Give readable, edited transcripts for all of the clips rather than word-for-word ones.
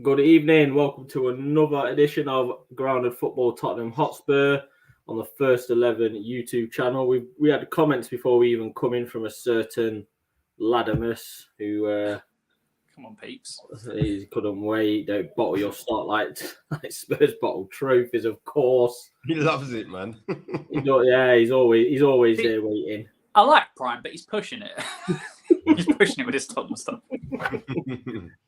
Good evening. Welcome to another edition of Grounded Football Tottenham Hotspur on the First 11 YouTube channel. We had comments before we even come in from a certain Ladamus who come on, peeps. He couldn't wait. Don't bottle your stock like Spurs bottle trophies, of course. He loves it, man. He's always there waiting. I like Prime, but he's pushing it. He's pushing it with his Tottenham stuff.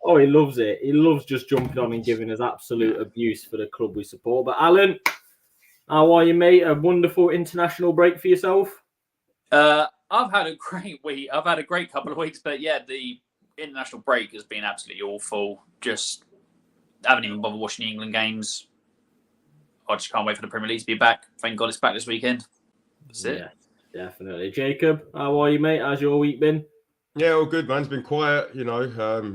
Oh, he loves it. He loves just jumping on and giving us absolute abuse for the club we support. But Alan, how are you, mate? A wonderful international break for yourself? I've had a great week. I've had a great couple of weeks, but yeah, the international break has been absolutely awful. Just haven't even bothered watching the England games. I just can't wait for the Premier League to be back. Thank God it's back this weekend. That's it. Yeah, definitely. Jacob, how are you, mate? How's your week been? Yeah, all good, man. It's been quiet. You know,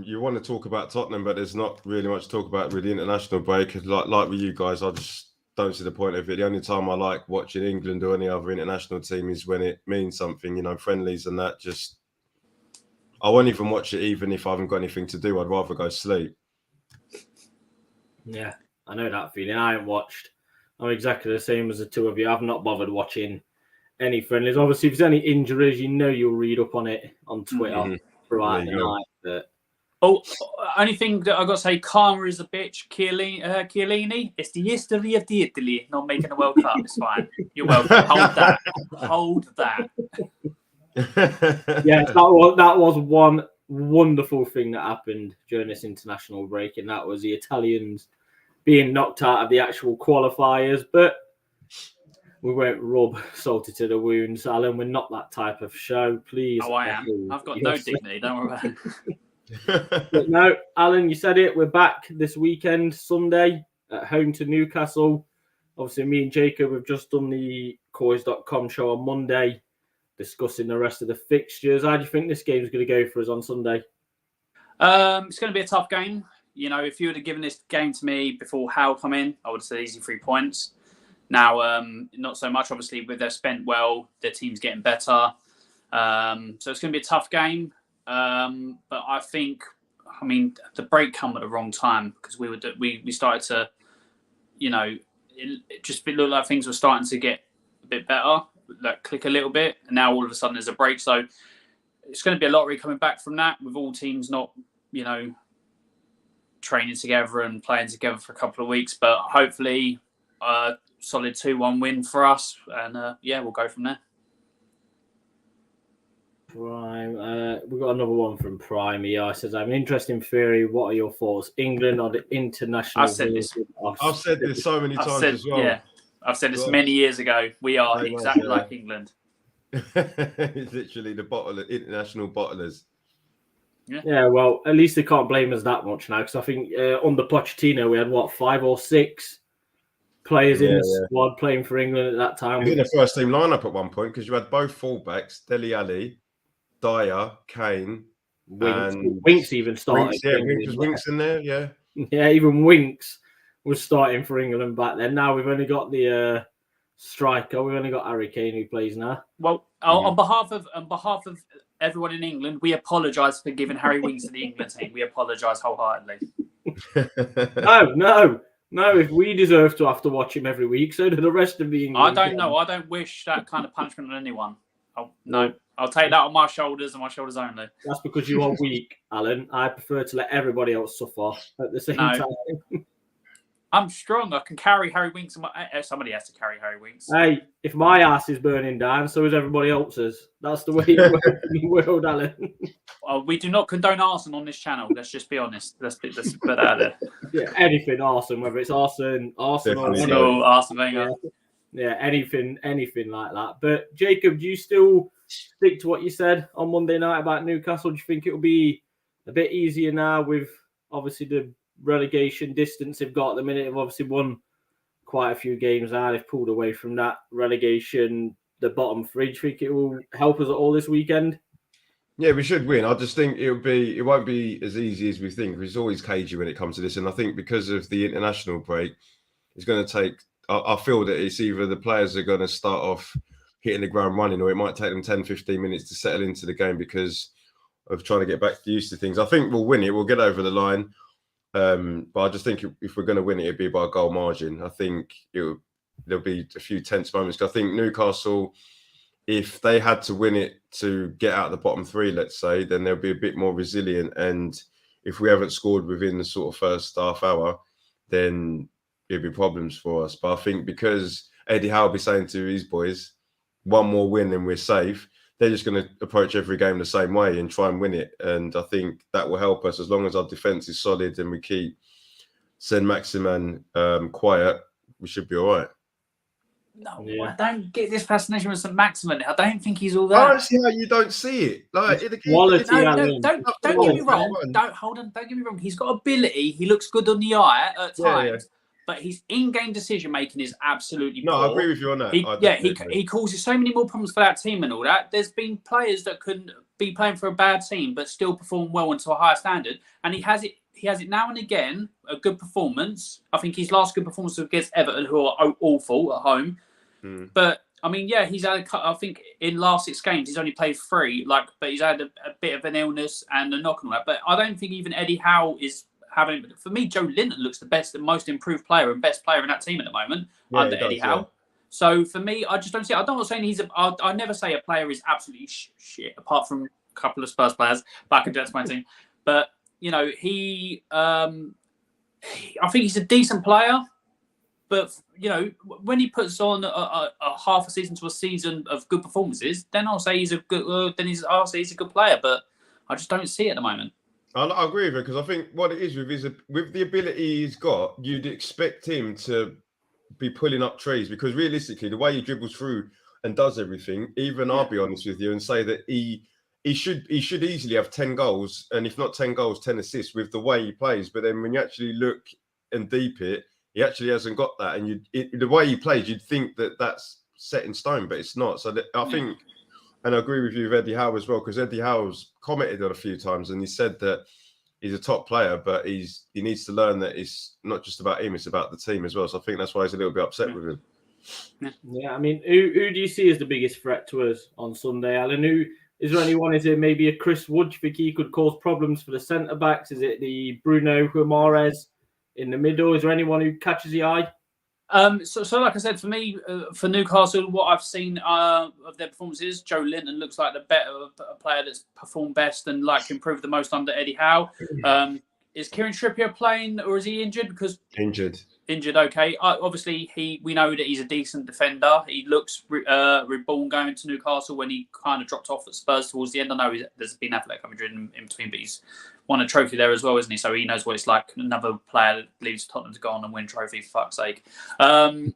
you want to talk about Tottenham, but there's not really much to talk about with the international break. Like with you guys, I just don't see the point of it. The only time I like watching England or any other international team is when it means something, you know, friendlies and that. Just, I won't even watch it even if I haven't got anything to do. I'd rather go sleep. Yeah, I know that feeling. I haven't watched. I'm exactly the same as the two of you. I've not bothered watching any friendlies. Obviously, if there's any injuries, you know you'll read up on it on Twitter throughout the night. But... only thing that I've got to say, karma is a bitch, Chiellini. It's the history of the Italy not making the World Cup. It's fine. You're welcome. Hold that. Yes, that was one wonderful thing that happened during this international break, and that was the Italians being knocked out of the actual qualifiers. But we won't rub salt into the wounds, Alan. We're not that type of show. Please. Oh, I am. I've got no dignity. Don't worry about it. But no, Alan, you said it. We're back this weekend, Sunday, at home to Newcastle. Obviously, me and Jacob have just done the Coys.com show on Monday, discussing the rest of the fixtures. How do you think this game is going to go for us on Sunday? It's going to be a tough game. You know, if you would have given this game to me before Howe come in, I would have said easy 3 points. Now, not so much. Obviously, with their spent well, their team's getting better. So it's going to be a tough game. But I think, the break come at the wrong time because we started to, you know, it just looked like things were starting to get a bit better, like click a little bit. And now all of a sudden there's a break. So it's going to be a lottery coming back from that with all teams not, you know, training together and playing together for a couple of weeks. But hopefully solid 2-1 win for us. And we'll go from there. Prime. We've got another one from Prime here. It says, I have an interesting theory. What are your thoughts? England or the international? I've said this so many times as well. Yeah, I've said this many years ago. We are exactly like England. It's literally the international bottlers. Yeah, well, at least they can't blame us that much now because I think under Pochettino we had 5 or 6 players in the squad playing for England at that time. We were in the first team lineup at one point because you had both fullbacks, Dele Alli, Dyer, Kane, Winks even started. Winks in there, yeah. Yeah, even Winks was starting for England back then. Now we've only got the striker. We've only got Harry Kane who plays now. Well, on behalf of everyone in England, we apologise for giving Harry Winks to the England team. We apologise wholeheartedly. No. If we deserve to have to watch him every week, so do the rest of the England. I don't know. I don't wish that kind of punishment on anyone. I'll take that on my shoulders and my shoulders only. That's because you are weak, Alan. I prefer to let everybody else suffer at the same time. I'm strong. I can carry Harry Winks. Somebody has to carry Harry Winks. Hey, if my ass is burning down, so is everybody else's. That's the way it works in the world, Alan. Well, we do not condone arson on this channel. Let's just be honest. Let's put that out there. Yeah, anything arson, whether it's arson or Arsene Wenger. Yeah, anything like that. But Jacob, do you still stick to what you said on Monday night about Newcastle? Do you think it'll be a bit easier now with obviously the relegation distance they've got at the minute? They've obviously won quite a few games now. They've pulled away from that relegation, the bottom 3. Do you think it will help us at all this weekend? Yeah, we should win. I just think it won't be as easy as we think. It's always cagey when it comes to this. And I think because of the international break, it's going to take, I feel that it's either the players are going to start off hitting the ground running, or it might take them 10, 15 minutes to settle into the game because of trying to get back used to things. I think we'll win it. We'll get over the line. But I just think if we're going to win it, it'd be by a goal margin. I think there'll be a few tense moments. I think Newcastle, if they had to win it to get out of the bottom three, let's say, then they'll be a bit more resilient. And if we haven't scored within the sort of first half hour, then it'll be problems for us. But I think because Eddie Howe will be saying to his boys, one more win and we're safe, they're just going to approach every game the same way and try and win it. And I think that will help us as long as our defence is solid and we keep Saint-Maximin quiet, we should be all right. No, I don't get this fascination with Saint-Maximin. I don't think he's all that. I don't see how you don't see it. Like, quality. Don't get me wrong. Don't get me wrong. He's got ability. He looks good on the eye at times. But his in-game decision-making is absolutely poor. I agree with you on that. He causes so many more problems for that team and all that. There's been players that can be playing for a bad team but still perform well and to a higher standard. And he has it now and again, a good performance. I think his last good performance was against Everton, who are awful at home. But, I mean, he's had I think in last 6 games, he's only played 3. But he's had a bit of an illness and a knock on that. But I don't think even Eddie Howe is... For me, Joe Linton looks the best and most improved player and best player in that team at the moment under Eddie Howe. Yeah. So for me, I just don't see it. I'm not saying I never say a player is absolutely shit, apart from a couple of Spurs players, but I can do that to my team. But, I think he's a decent player. But, when he puts on a half a season to a season of good performances, then I'll say he's a good player. But I just don't see it at the moment. I agree with you because I think what it is with the ability he's got, you'd expect him to be pulling up trees because realistically, the way he dribbles through and does everything, even I'll be honest with you and say that he should easily have 10 goals and if not 10 goals, 10 assists with the way he plays. But then when you actually look and deep it, he actually hasn't got that. And the way he plays, you'd think that that's set in stone, but it's not. So I think. And I agree with you with Eddie Howe as well, because Eddie Howe's commented on a few times and he said that he's a top player, but he needs to learn that it's not just about him, it's about the team as well. So I think that's why he's a little bit upset with him. Yeah, I mean, who do you see as the biggest threat to us on Sunday, Alan? Is there anyone, is it maybe a Chris Wood? Do you think he could cause problems for the centre-backs? Is it the Bruno Guimaraes in the middle? Is there anyone who catches the eye? So like I said, for me, for Newcastle, what I've seen of their performances, Joe Linton looks like the better player that's performed best and improved the most under Eddie Howe. Is Kieran Trippier playing or is he injured? Because injured, okay. Obviously, we know that he's a decent defender. He looks reborn going to Newcastle when he kind of dropped off at Spurs towards the end. I know there's been Athletic Madrid in between, but he's won a trophy there as well, isn't he? So he knows what it's like. Another player that leaves Tottenham to go on and win a trophy, for fuck's sake. But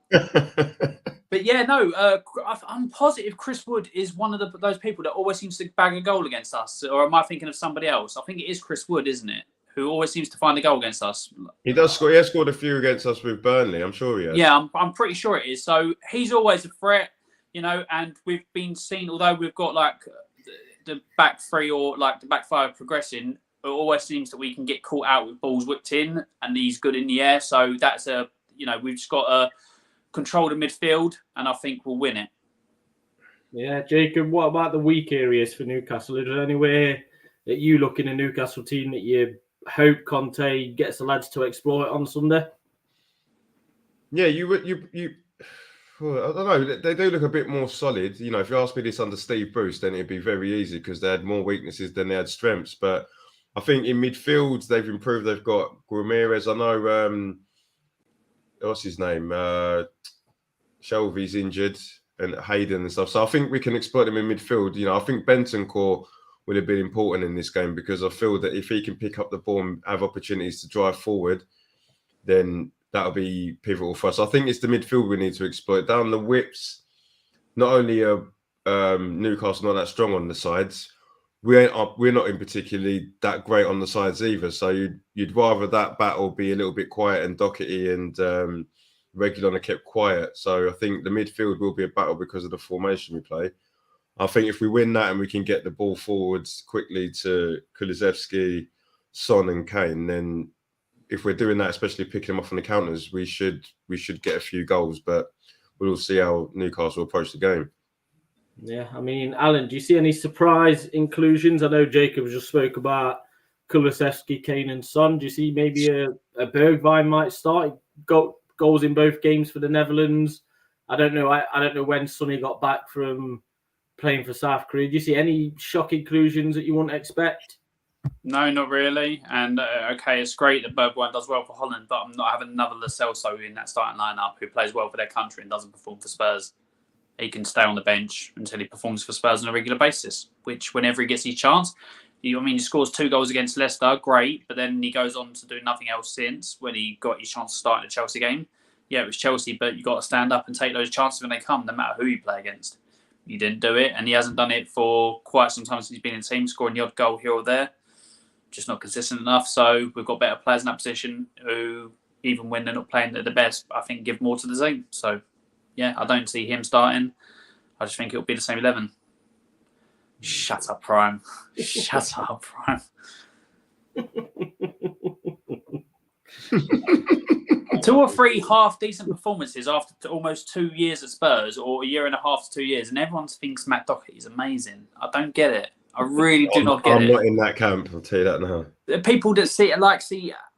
yeah, no, I'm positive Chris Wood is one of those people that always seems to bag a goal against us. Or am I thinking of somebody else? I think it is Chris Wood, isn't it? Who always seems to find a goal against us. He does score. He has scored a few against us with Burnley. I'm sure he has. Yeah, I'm pretty sure it is. So he's always a threat, and we've been seen, although we've got the back 3 or the back 5 progressing, it always seems that we can get caught out with balls whipped in and he's good in the air. So that's we've just got to control the midfield and I think we'll win it. Yeah, Jacob, what about the weak areas for Newcastle? Is there anywhere that you look in a Newcastle team that you hope Conte gets the lads to exploit on Sunday? Yeah, you I don't know. They do look a bit more solid. If you ask me this under Steve Bruce, then it'd be very easy because they had more weaknesses than they had strengths. But I think in midfield, they've improved. They've got Guimaraes. I know, what's his name? Shelby's injured and Hayden and stuff. So I think we can exploit them in midfield. I think Bentancur would have been important in this game because I feel that if he can pick up the ball and have opportunities to drive forward, then that'll be pivotal for us. I think it's the midfield we need to exploit. Down the whips, not only are Newcastle not that strong on the sides, we're not in particularly that great on the sides either. So you'd rather that battle be a little bit quiet and Doherty and Reguilon are kept quiet. So I think the midfield will be a battle because of the formation we play. I think if we win that and we can get the ball forwards quickly to Kulusevski, Son and Kane, then if we're doing that, especially picking them off on the counters, we should get a few goals. But we'll see how Newcastle approach the game. Yeah, I mean, Alan, do you see any surprise inclusions? I know Jacob just spoke about Kulusevski, Kane, and Son. Do you see maybe a Bergwijn might start? Goals in both games for the Netherlands. I don't know. I don't know when Sonny got back from playing for South Korea. Do you see any shock inclusions that you wouldn't expect? No, not really. And okay, it's great that Bergwijn does well for Holland, but I'm not having another Lo Celso in that starting lineup who plays well for their country and doesn't perform for Spurs. He can stay on the bench until he performs for Spurs on a regular basis, which whenever he gets his chance, he scores 2 goals against Leicester, great, but then he goes on to do nothing else since when he got his chance to start in the Chelsea game. Yeah, it was Chelsea, but you got to stand up and take those chances when they come, no matter who you play against. He didn't do it, and he hasn't done it for quite some time since he's been in the team, scoring the odd goal here or there. Just not consistent enough. So we've got better players in that position who, even when they're not playing at the best, I think give more to the team. So, yeah, I don't see him starting. I just think it'll be the same 11. Shut up, Prime. Shut up, Prime. 2 or 3 half-decent performances after almost 2 years at Spurs, or a year and a half to 2 years, and everyone thinks Matt Doherty is amazing. I don't get it. I really do not get it. I'm not in that camp, I'll tell you that now. People that see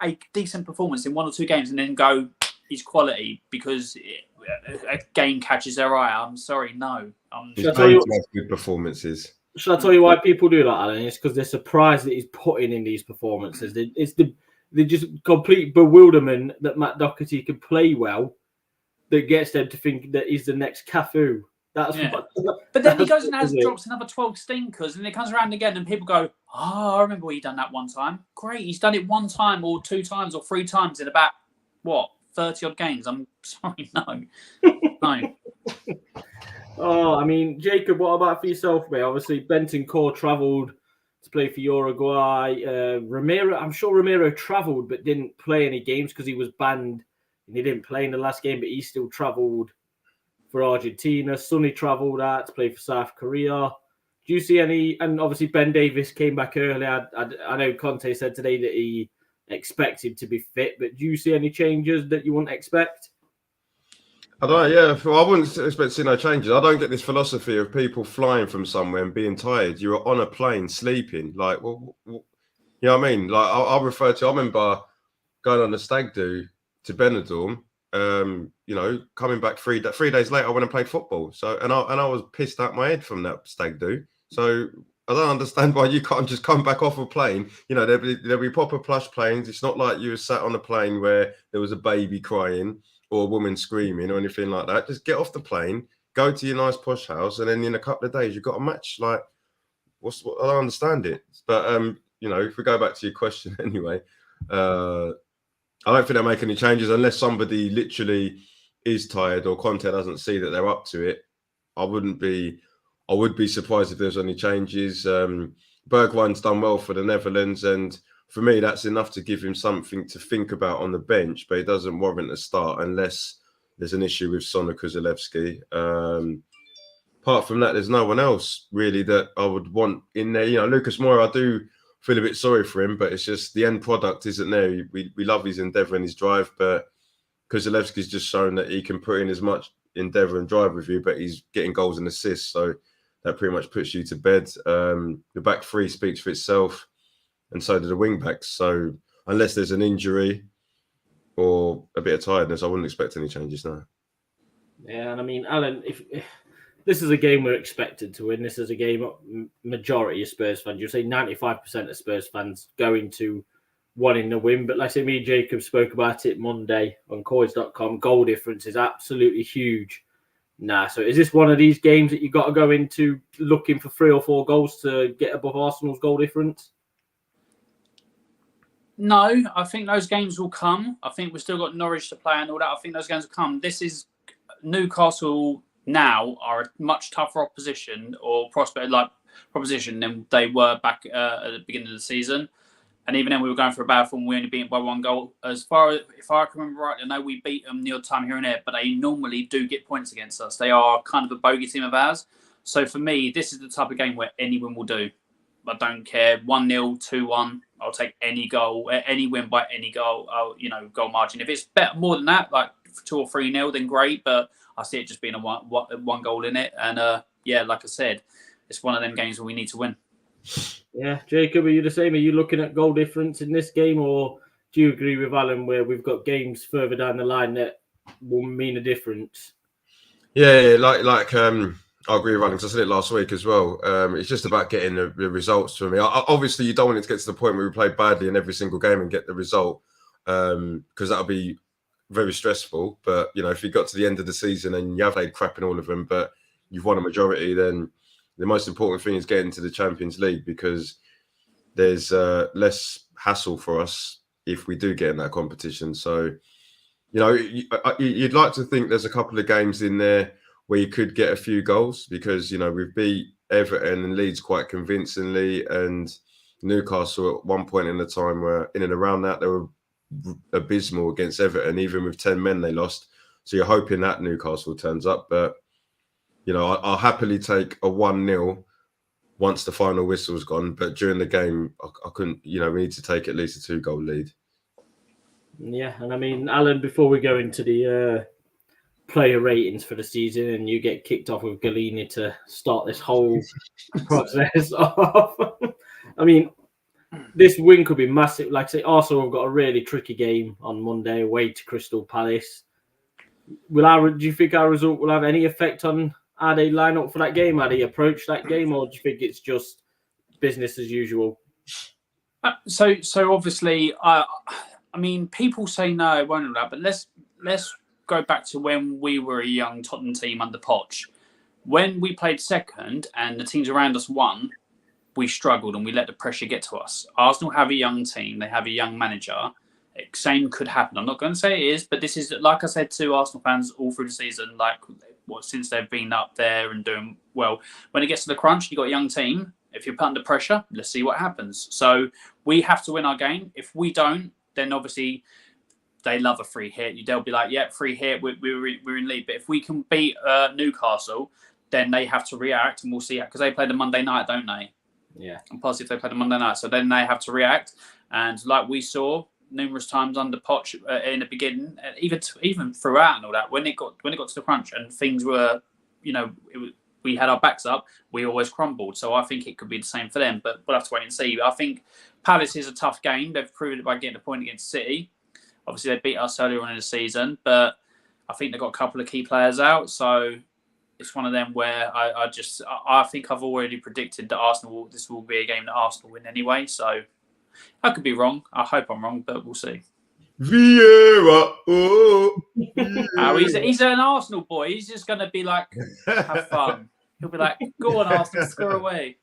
a decent performance in 1 or 2 games and then go, he's quality because a game catches their eye. I'm sorry, no. He's paid to have good performances. Should I tell you why people do that, Alan? It's because they're surprised that he's putting in these performances. It's the just complete bewilderment that Matt Doherty can play well that gets them to think that he's the next Cafu. That's but then he goes and drops another 12 stinkers, and it comes around again, and people go, "Oh, I remember he done that one time. Great, he's done it 1 time, or 2 times, or 3 times in about 30 odd games." I'm sorry, no. Oh, I mean, Jacob, what about for yourself, mate? Obviously, Bentancur travelled to play for Uruguay. I'm sure Ramiro travelled but didn't play any games because he was banned and he didn't play in the last game, but he still travelled for Argentina. Sonny travelled out to play for South Korea. Do you see any? And obviously, Ben Davies came back early. I know Conte said today that he expected to be fit, but do you see any changes that you wouldn't expect? I don't know, yeah. Well, I wouldn't expect to see no changes. I don't get this philosophy of people flying from somewhere and being tired. You're on a plane sleeping. Like, well, you know what I mean? Like, I remember going on a stag do to Benidorm. Coming back 3 days later, I went and played football. So, and I was pissed out my head from that stag do. So I don't understand why you can't just come back off a plane. You know, there'll be proper plush planes. It's not like you were sat on a plane where there was a baby crying or a woman screaming or anything like that. Just get off the plane, go to your nice posh house, and then in a couple of days you've got a match. Like, I don't understand it. But if we go back to your question anyway, I don't think they'll make any changes unless somebody literally is tired or Conte doesn't see that they're up to it. I would be surprised if there's any changes. Bergwijn's done well for the Netherlands, and for me, that's enough to give him something to think about on the bench, but it doesn't warrant a start unless there's an issue with Son or Kulusevski. Apart from that, there's no one else really that I would want in there. You know, Lucas Moura, I do feel a bit sorry for him, but it's just the end product isn't there. We love his endeavour and his drive, but Kulusevski's just shown that he can put in as much endeavour and drive with you, but he's getting goals and assists, so that pretty much puts you to bed. The back 3 speaks for itself. And so do the wing backs. So unless there's an injury or a bit of tiredness, I wouldn't expect any changes now. Yeah, and I mean, Alan, if this is a game we're expected to win, this is a game majority of Spurs fans, you'll say 95% of Spurs fans going to wanting to win. But like I say, me and Jacob spoke about it Monday on coys.com. Goal difference is absolutely huge. So is this one of these games that you got to go into looking for 3 or 4 goals to get above Arsenal's goal difference? No, I think those games will come. I think we've still got Norwich to play and all that. I think those games will come. This is Newcastle now are a much tougher opposition or proposition than they were back at the beginning of the season. And even then, we were going for a bad form. We only beat them by 1 goal. As far as, if I can remember right, I know we beat them the odd time here and there, but they normally do get points against us. They are kind of a bogey team of ours. So for me, this is the type of game where anyone will do. I don't care. 1-0, 2-1. I'll take any goal, any win by any goal. Goal margin. If it's better more than that, like 2 or 3-0, then great. But I see it just being a one goal in it. And like I said, it's one of them games where we need to win. Yeah, Jacob, are you the same? Are you looking at goal difference in this game, or do you agree with Alan where we've got games further down the line that will mean a difference? Yeah, I agree with Alan, because I said it last week as well. It's just about getting the results for me. Obviously, you don't want it to get to the point where we play badly in every single game and get the result, because that'll be very stressful. But if you got to the end of the season and you have played crap in all of them, but you've won a majority, then the most important thing is getting to the Champions League, because there's less hassle for us if we do get in that competition. So, you'd like to think there's a couple of games in there where you could get a few goals, because we've beat Everton and Leeds quite convincingly, and Newcastle at one point in the time were in and around that they were abysmal against Everton. Even with 10 men they lost. So you're hoping that Newcastle turns up, but I'll happily take a 1-0 once the final whistle's gone, but during the game I couldn't. We need to take at least a 2-goal lead. Yeah, and I mean, Alan, before we go into the player ratings for the season and you get kicked off with Galini to start this whole process off, I mean, this win could be massive. Like I say, Arsenal have got a really tricky game on Monday away to Crystal Palace. Do you think our result will have any effect on how they line up for that game, how they approach that game, or do you think it's just business as usual? So obviously, I mean, people say no, it won't do that, but let's go back to when we were a young Tottenham team under Poch. When we played second and the teams around us won, we struggled and we let the pressure get to us. Arsenal have a young team, they have a young manager. Same could happen. I'm not going to say it is, but this is, like I said to Arsenal fans all through the season, since they've been up there and doing well. When it gets to the crunch, you've got a young team. If you're put under pressure, let's see what happens. So we have to win our game. If we don't, then obviously they love a free hit. They'll be like, yeah, free hit, we're in lead. But if we can beat Newcastle, then they have to react, and we'll see. Because they play the Monday night, don't they? Yeah. I'm positive they play the Monday night. So then they have to react. And like we saw numerous times under Poch in the beginning, even throughout and all that, when it got to the crunch and things were, we had our backs up, we always crumbled. So I think it could be the same for them, but we'll have to wait and see. I think Palace is a tough game. They've proven it by getting a point against City. Obviously, they beat us earlier on in the season, but I think they've got a couple of key players out. So it's one of them where I think I've already predicted that this will be a game that Arsenal win anyway. So I could be wrong. I hope I'm wrong, but we'll see. Vieira, Vieira. He's an Arsenal boy. He's just going to be like, have fun. He'll be like, go on, Arsenal, score away.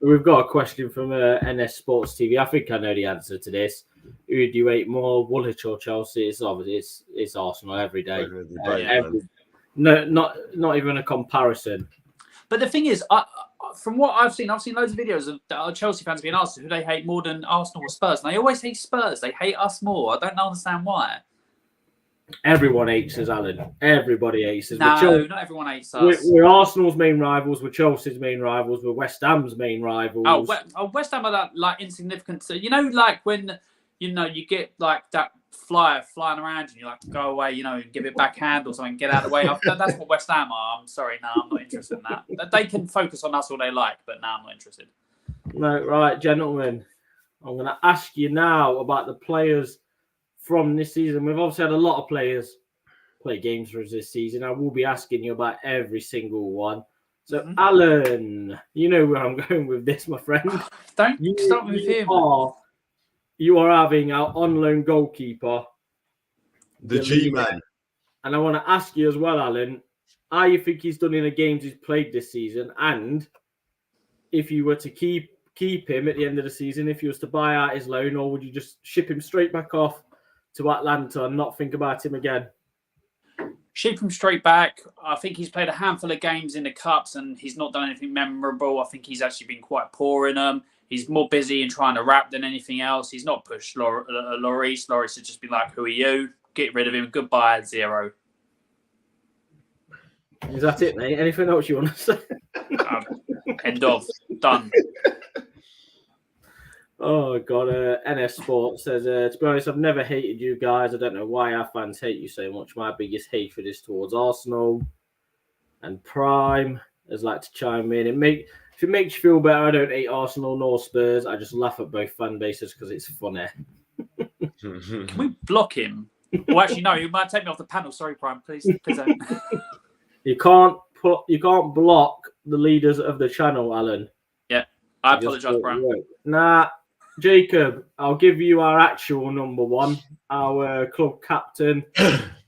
We've got a question from NS Sports TV. I think I know the answer to this. Who do you hate more, Woolwich or Chelsea? It's obviously it's Arsenal every day. No, not even a comparison. But the thing is, from what I've seen loads of videos of Chelsea fans being asked who they hate more than Arsenal or Spurs. And they always hate Spurs. They hate us more. I don't understand why. Everyone hates us, Alan. Everybody hates us. No, not everyone hates us. We're Arsenal's main rivals. We're Chelsea's main rivals. We're West Ham's main rivals. West Ham are that insignificant. When you get that flyer flying around and you go away, and give it backhand or something, get out of the way. That's what West Ham are. I'm sorry, no, I'm not interested in that. They can focus on us all they like, but no, I'm not interested. No, right, gentlemen. I'm going to ask you now about the players from this season. We've obviously had a lot of players play games for us this season. I will be asking you about every single one. So, Alan, you know where I'm going with this, my friend. Don't start with him. You are having our on-loan goalkeeper, the G-Man. And I want to ask you as well, Alan, how you think he's done in the games he's played this season, and if you were to keep him at the end of the season, if you was to buy out his loan, or would you just ship him straight back off to Atlanta and not think about him again? Ship him straight back. I think he's played a handful of games in the Cups and he's not done anything memorable. I think he's actually been quite poor in them. He's more busy in trying to rap than anything else. He's not pushed Lloris. Lloris has just been like, who are you? Get rid of him. Goodbye, 0. Is that it, mate? Anything else you want to say? End of. Done. Oh, God. NS Sports says, to be honest, I've never hated you guys. I don't know why our fans hate you so much. My biggest hatred is towards Arsenal. And Prime has like to chime in. if it makes you feel better, I don't hate Arsenal nor Spurs. I just laugh at both fan bases because it's funny. Can we block him? Well, actually, no. You might take me off the panel. Sorry, Brian. Please don't. You can't block the leaders of the channel, Alan. Yeah, I apologise, Brian. Nah, Jacob, I'll give you our actual number one, our club captain,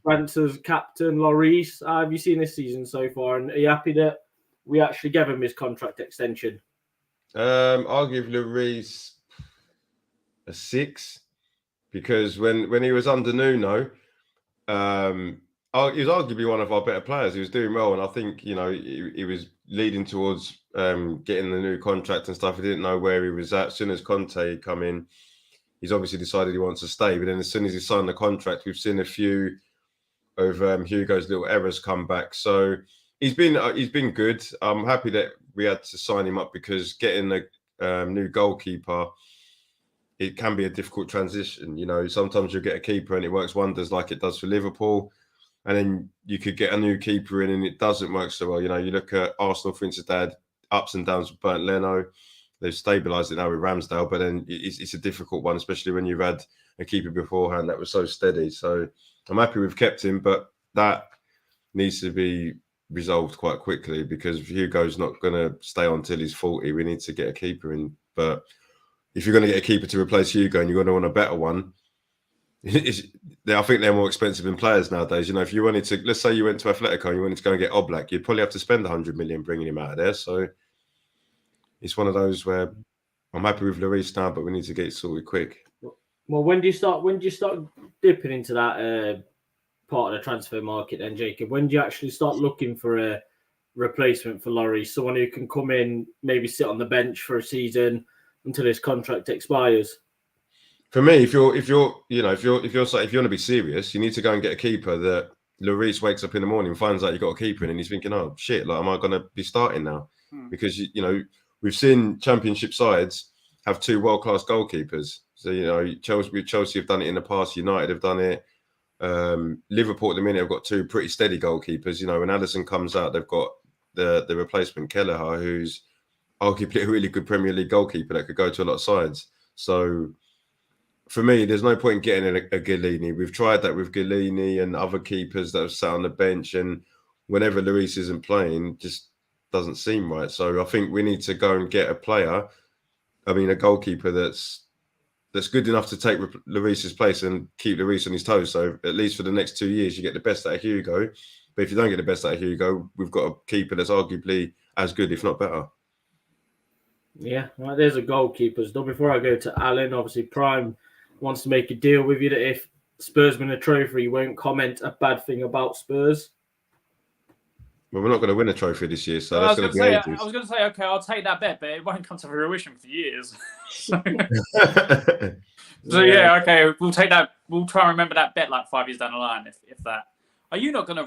France's captain, Lloris. How have you seen this season so far? And are you happy that we actually gave him his contract extension? I'll give Lloris a 6 because when he was under Nuno, he was arguably one of our better players. He was doing well, and I think he was leading towards getting the new contract and stuff. He didn't know where he was at. As soon as Conte come in, he's obviously decided he wants to stay. But then as soon as he signed the contract, we've seen a few of Hugo's little errors come back. So he's been good. I'm happy that we had to sign him up because getting a new goalkeeper, it can be a difficult transition. Sometimes you'll get a keeper and it works wonders like it does for Liverpool. And then you could get a new keeper in and it doesn't work so well. You look at Arsenal, for instance, they had ups and downs with Bernd Leno. They've stabilised it now with Ramsdale, but then it's a difficult one, especially when you've had a keeper beforehand that was so steady. So I'm happy we've kept him, but that needs to be resolved quite quickly because Hugo's not going to stay on till he's 40. We need to get a keeper in. But if you're going to get a keeper to replace Hugo and you're going to want a better one, I think they're more expensive than players nowadays. If you wanted to, let's say you went to Atletico and you wanted to go and get Oblak, you'd probably have to spend 100 million bringing him out of there. So it's one of those where I'm happy with Lloris now, but we need to get it sorted quick. Well, when do you start dipping into that part of the transfer market then, Jacob? When do you actually start looking for a replacement for Lloris? Someone who can come in, maybe sit on the bench for a season until his contract expires? For me, if you want to be serious, you need to go and get a keeper that Lloris wakes up in the morning, finds out you got a keeper, and he's thinking, "Oh shit! Am I going to be starting now?" Because we've seen Championship sides have 2 world-class goalkeepers. So Chelsea have done it in the past. United have done it. Liverpool at the minute have got 2 pretty steady goalkeepers. When Alisson comes out, they've got the replacement Kelleher, who's arguably a really good Premier League goalkeeper that could go to a lot of sides. So for me, there's no point in getting a Gallini. We've tried that with Gallini and other keepers that have sat on the bench, and whenever Lloris isn't playing, just doesn't seem right. So I think we need to go and get a goalkeeper that's good enough to take Lloris's place and keep Lloris on his toes. So at least for the next 2 years, you get the best out of Hugo. But if you don't get the best out of Hugo, we've got a keeper that's arguably as good, if not better. Yeah, well, there's a goalkeeper's done. Before I go to Alan, obviously Prime wants to make a deal with you that if Spurs win a trophy, he won't comment a bad thing about Spurs. Well, we're not going to win a trophy this year, so that's going to be ages. I was going to say, okay, I'll take that bet, but it won't come to fruition for years. So yeah, okay, we'll take that. We'll try and remember that bet like 5 years down the line, if that. Are you not going to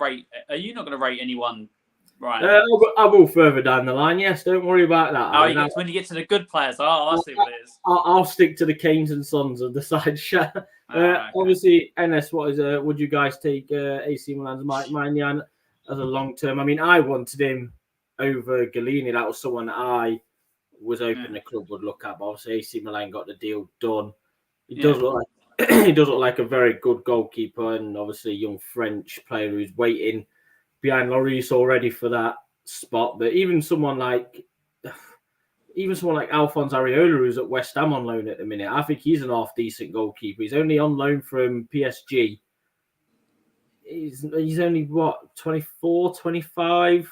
rate anyone? Right. I will further down the line. Yes, don't worry about that. When you get to the good players, I see what it is. I'll stick to the Kanes and Sons of the side. Okay. Obviously, NS. Would you guys take AC Milan's Mike Maignan as a long term? I mean, I wanted him over Gallini. That was someone I was hoping the club would look at. But obviously, AC Milan got the deal done. He does look like a very good goalkeeper, and obviously a young French player who's waiting behind Lloris already for that spot. But even someone like Alphonse Areola, who's at West Ham on loan at the minute, I think he's an half decent goalkeeper. He's only on loan from PSG. He's only 24, 25.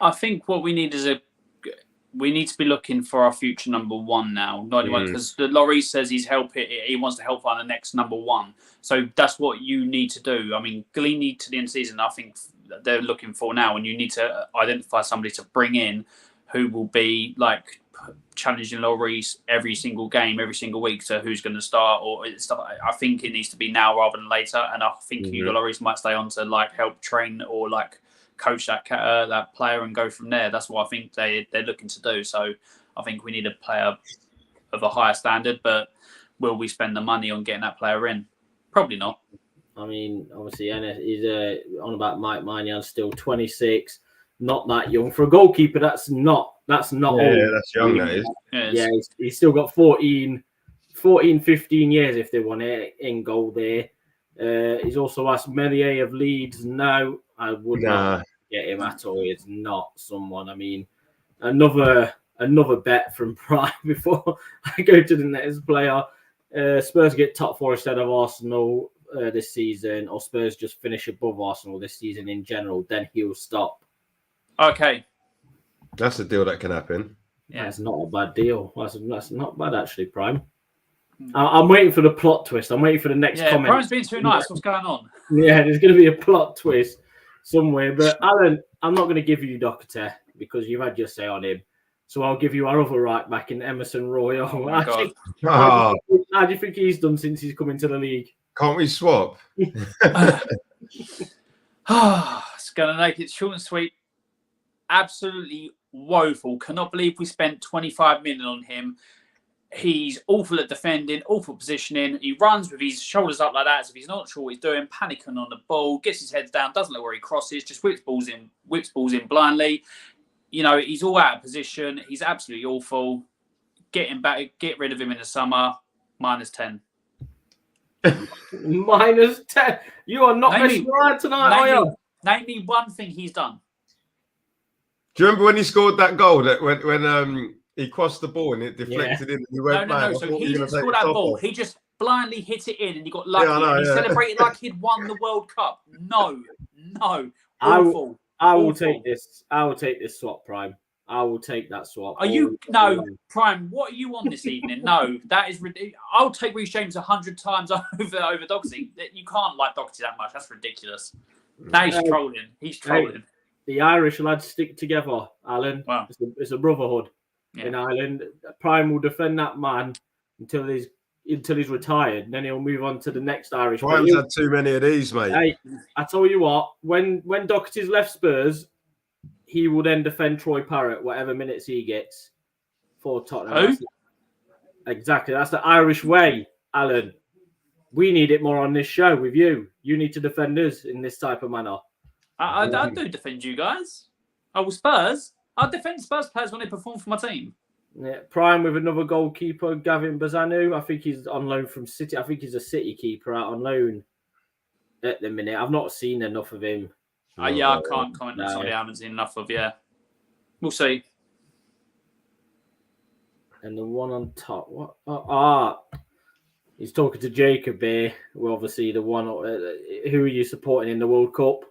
I think what we need is we need to be looking for our future number one now, not anyone, because Lloris says he wants to help find the next number one. So that's what you need to do. I mean, Gallini to the end of the season, I think they're looking for now, and you need to identify somebody to bring in who will be like challenging Lloris every single game, every single week to who's going to start or stuff. I think it needs to be now rather than later, and I think Hugo Lloris might stay on to like help train or like coach that player and go from there. That's what I think they're looking to do. So I think we need a player of a higher standard, but will we spend the money on getting that player in? Probably not. I mean, obviously, he's on about Mike Maignan, still 26. not that young. For a goalkeeper, that's not old. That's young, that is. Yeah, he's still got 14, 15 years if they want it in goal there. He's also asked Melier of Leeds. No, I would not get him at all. It's not someone. I mean, another bet from Prime before I go to the next player. Spurs get top 4 instead of Arsenal this season, or Spurs just finish above Arsenal this season in general, then he'll stop. Okay. That's a deal that can happen. Yeah. That's not a bad deal. That's not bad, actually, Prime. I'm waiting for the plot twist. I'm waiting for the next comment. Prime's being too nice. What's going on? Yeah, there's going to be a plot twist somewhere. But, Alan, I'm not going to give you Doherty because you've had your say on him. So I'll give you our other right back in Emerson Royal. Oh my God. How do you think he's done since he's come into the league? Can't we swap? It's going to make it short and sweet. Absolutely woeful. Cannot believe we spent 25 million on him. He's awful at defending, awful positioning. He runs with his shoulders up like that as if he's not sure what he's doing, panicking on the ball, gets his head down, doesn't know where he crosses, just whips balls in blindly. You know, he's all out of position. He's absolutely awful. Get him back. Get rid of him in the summer. -10. -10. You are not messing around tonight, are you? Name me one thing he's done. Do you remember when he scored that goal that when he crossed the ball and it deflected in and he went No. So he didn't score that ball. He just blindly hit it in and he got lucky. He celebrated like he'd won the World Cup. No. Awful. I will take this. I will take this swap, Prime. I will take that swap. Are you Prime? What are you on this evening? No, that is ridiculous. I'll take Reece James 100 times over Doherty. You can't like Doherty that much. That's ridiculous. Now he's trolling. He's trolling. The Irish lads stick together, Alan. Wow. It's a brotherhood in Ireland. Prime will defend that man until he's retired, and then he'll move on to the next Irish. Prime's had too many of these, mate. Hey, I tell you what, when Doherty's left Spurs, he will then defend Troy Parrott, whatever minutes he gets for Tottenham. Exactly. That's the Irish way, Alan. We need it more on this show with you. You need to defend us in this type of manner. I do defend you guys. Spurs. I defend Spurs players when they perform for my team. Yeah, Prime with another goalkeeper, Gavin Bazanu. I think he's on loan from City. I think he's a City keeper out on loan at the minute. I've not seen enough of him. I can't comment on somebody I haven't seen enough of. Yeah, we'll see. And the one on top, what? He's talking to Jacob here. Well, obviously the one. Who are you supporting in the World Cup?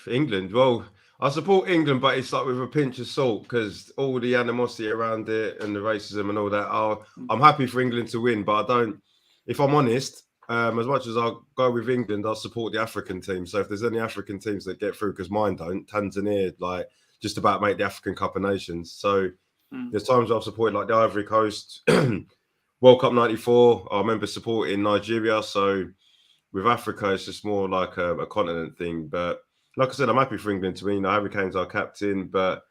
England. Well, I support England, but it's like with a pinch of salt because all the animosity around it and the racism and all that. I'm happy for England to win, but I don't. If I'm honest, as much as I'll go with England, I'll support the African team. So if there's any African teams that get through, because mine don't, Tanzania just about make the African Cup of Nations. So there's times I've supported like the Ivory Coast, World Cup '94. I remember supporting Nigeria. So with Africa, it's just more like a continent thing, but. Like I said, I'm happy for England to win. Harry Kane's our captain, but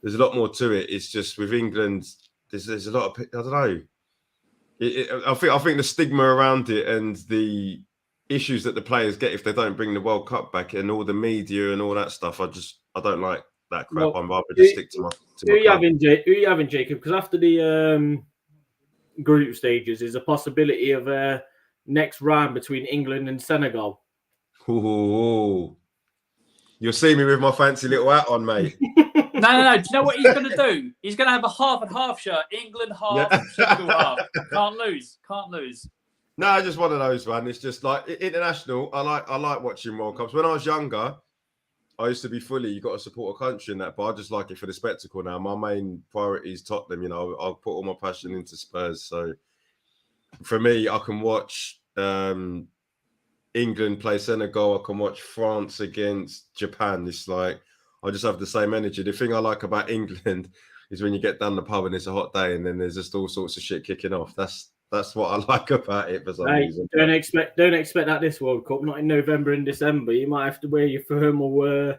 there's a lot more to it. It's just with England, there's a lot of I don't know. I think the stigma around it and the issues that the players get if they don't bring the World Cup back and all the media and all that stuff. I don't like that crap. Well, I'm rather just stick to my. Who are you having, Jacob? Because after the group stages, there's a possibility of a next round between England and Senegal. Ooh. You'll see me with my fancy little hat on, mate. No. Do you know what he's going to do? He's going to have a half and half shirt. England half, Senegal half. Can't lose. No, just one of those, man. It's just like international. I like watching World Cups. When I was younger, I used to be fully, you got to support a country in that, but I just like it for the spectacle now. My main priority is Tottenham. You know, I'll put all my passion into Spurs. So for me, I can watch England play Senegal. I can watch France against Japan. It's like I just have the same energy. The thing I like about England is when you get down the pub and it's a hot day, and then there's just all sorts of shit kicking off. That's what I like about it for some reason. Don't expect that this World Cup. Not in November and December. You might have to wear your thermal.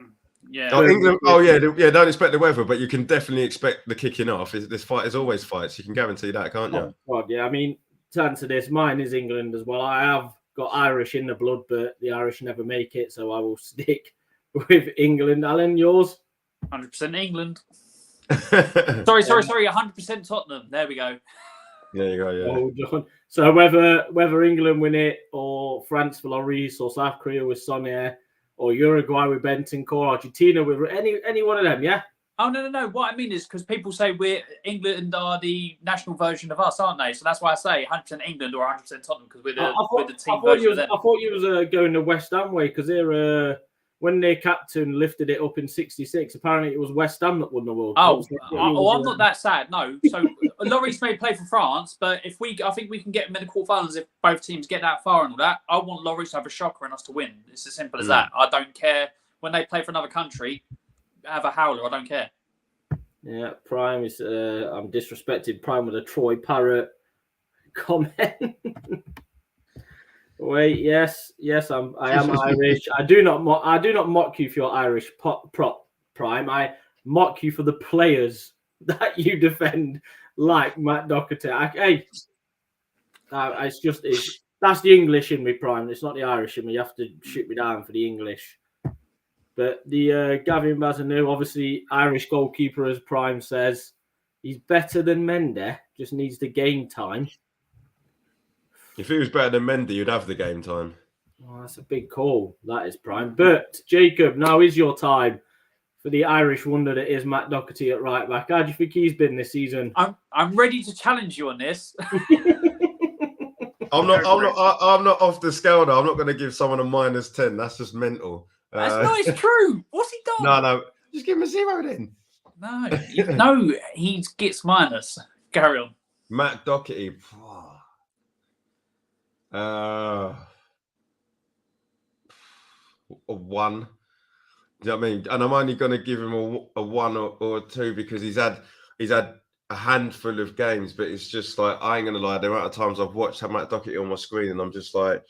England. Don't expect the weather, but you can definitely expect the kicking off. There's always fights. You can guarantee that, can't you? God, yeah. I mean, to answer this, mine is England as well. I have got Irish in the blood, but the Irish never make it, so I will stick with England. Alan, yours? 100% England. Sorry. 100% Tottenham. There we go. There you go. Yeah. Hold on. So whether England win it, or France for Lloris, or South Korea with Sonia, or Uruguay with Bentancur, Argentina with any one of them, yeah. Oh no! What I mean is because people say England are the national version of us, aren't they? So that's why I say 100% England or 100% Tottenham because we're the team version of them. I thought you was going the West Ham way because they're when their captain lifted it up in '66. Apparently, it was West Ham that won the World Cup. I'm not that sad. No, so Lloris may play for France, but I think we can get him in the quarterfinals if both teams get that far and all that. I want Lloris to have a shocker and us to win. It's as simple as that. I don't care when they play for another country. Have a howler, I don't care. Yeah, Prime is I'm disrespected Prime with a Troy Parrott comment. Wait, yes, I am Irish. I do not mock you for your Irish prop, Prime. I mock you for the players that you defend, like Matt Doherty. That's the English in me, Prime. It's not the Irish in me. You have to shoot me down for the English. But the Gavin Bazanu, obviously Irish goalkeeper, as Prime says, he's better than Mendy, just needs the game time. If he was better than Mendy, you'd have the game time. Oh, that's a big call, that is, Prime. But, Jacob, now is your time for the Irish wonder that is Matt Doherty at right back. How do you think he's been this season? I'm ready to challenge you on this. I'm not off the scale though. I'm not going to give someone a -10. That's just mental. That's not it's true. What's he done? No. Just give him a 0 then. No, he gets minus. Carry on. Matt Doherty. A 1. Do you know what I mean? And I'm only going to give him a 1 or a 2 because he's had a handful of games, but it's just like, I ain't going to lie, the amount of times I've watched Matt Doherty on my screen and I'm just like,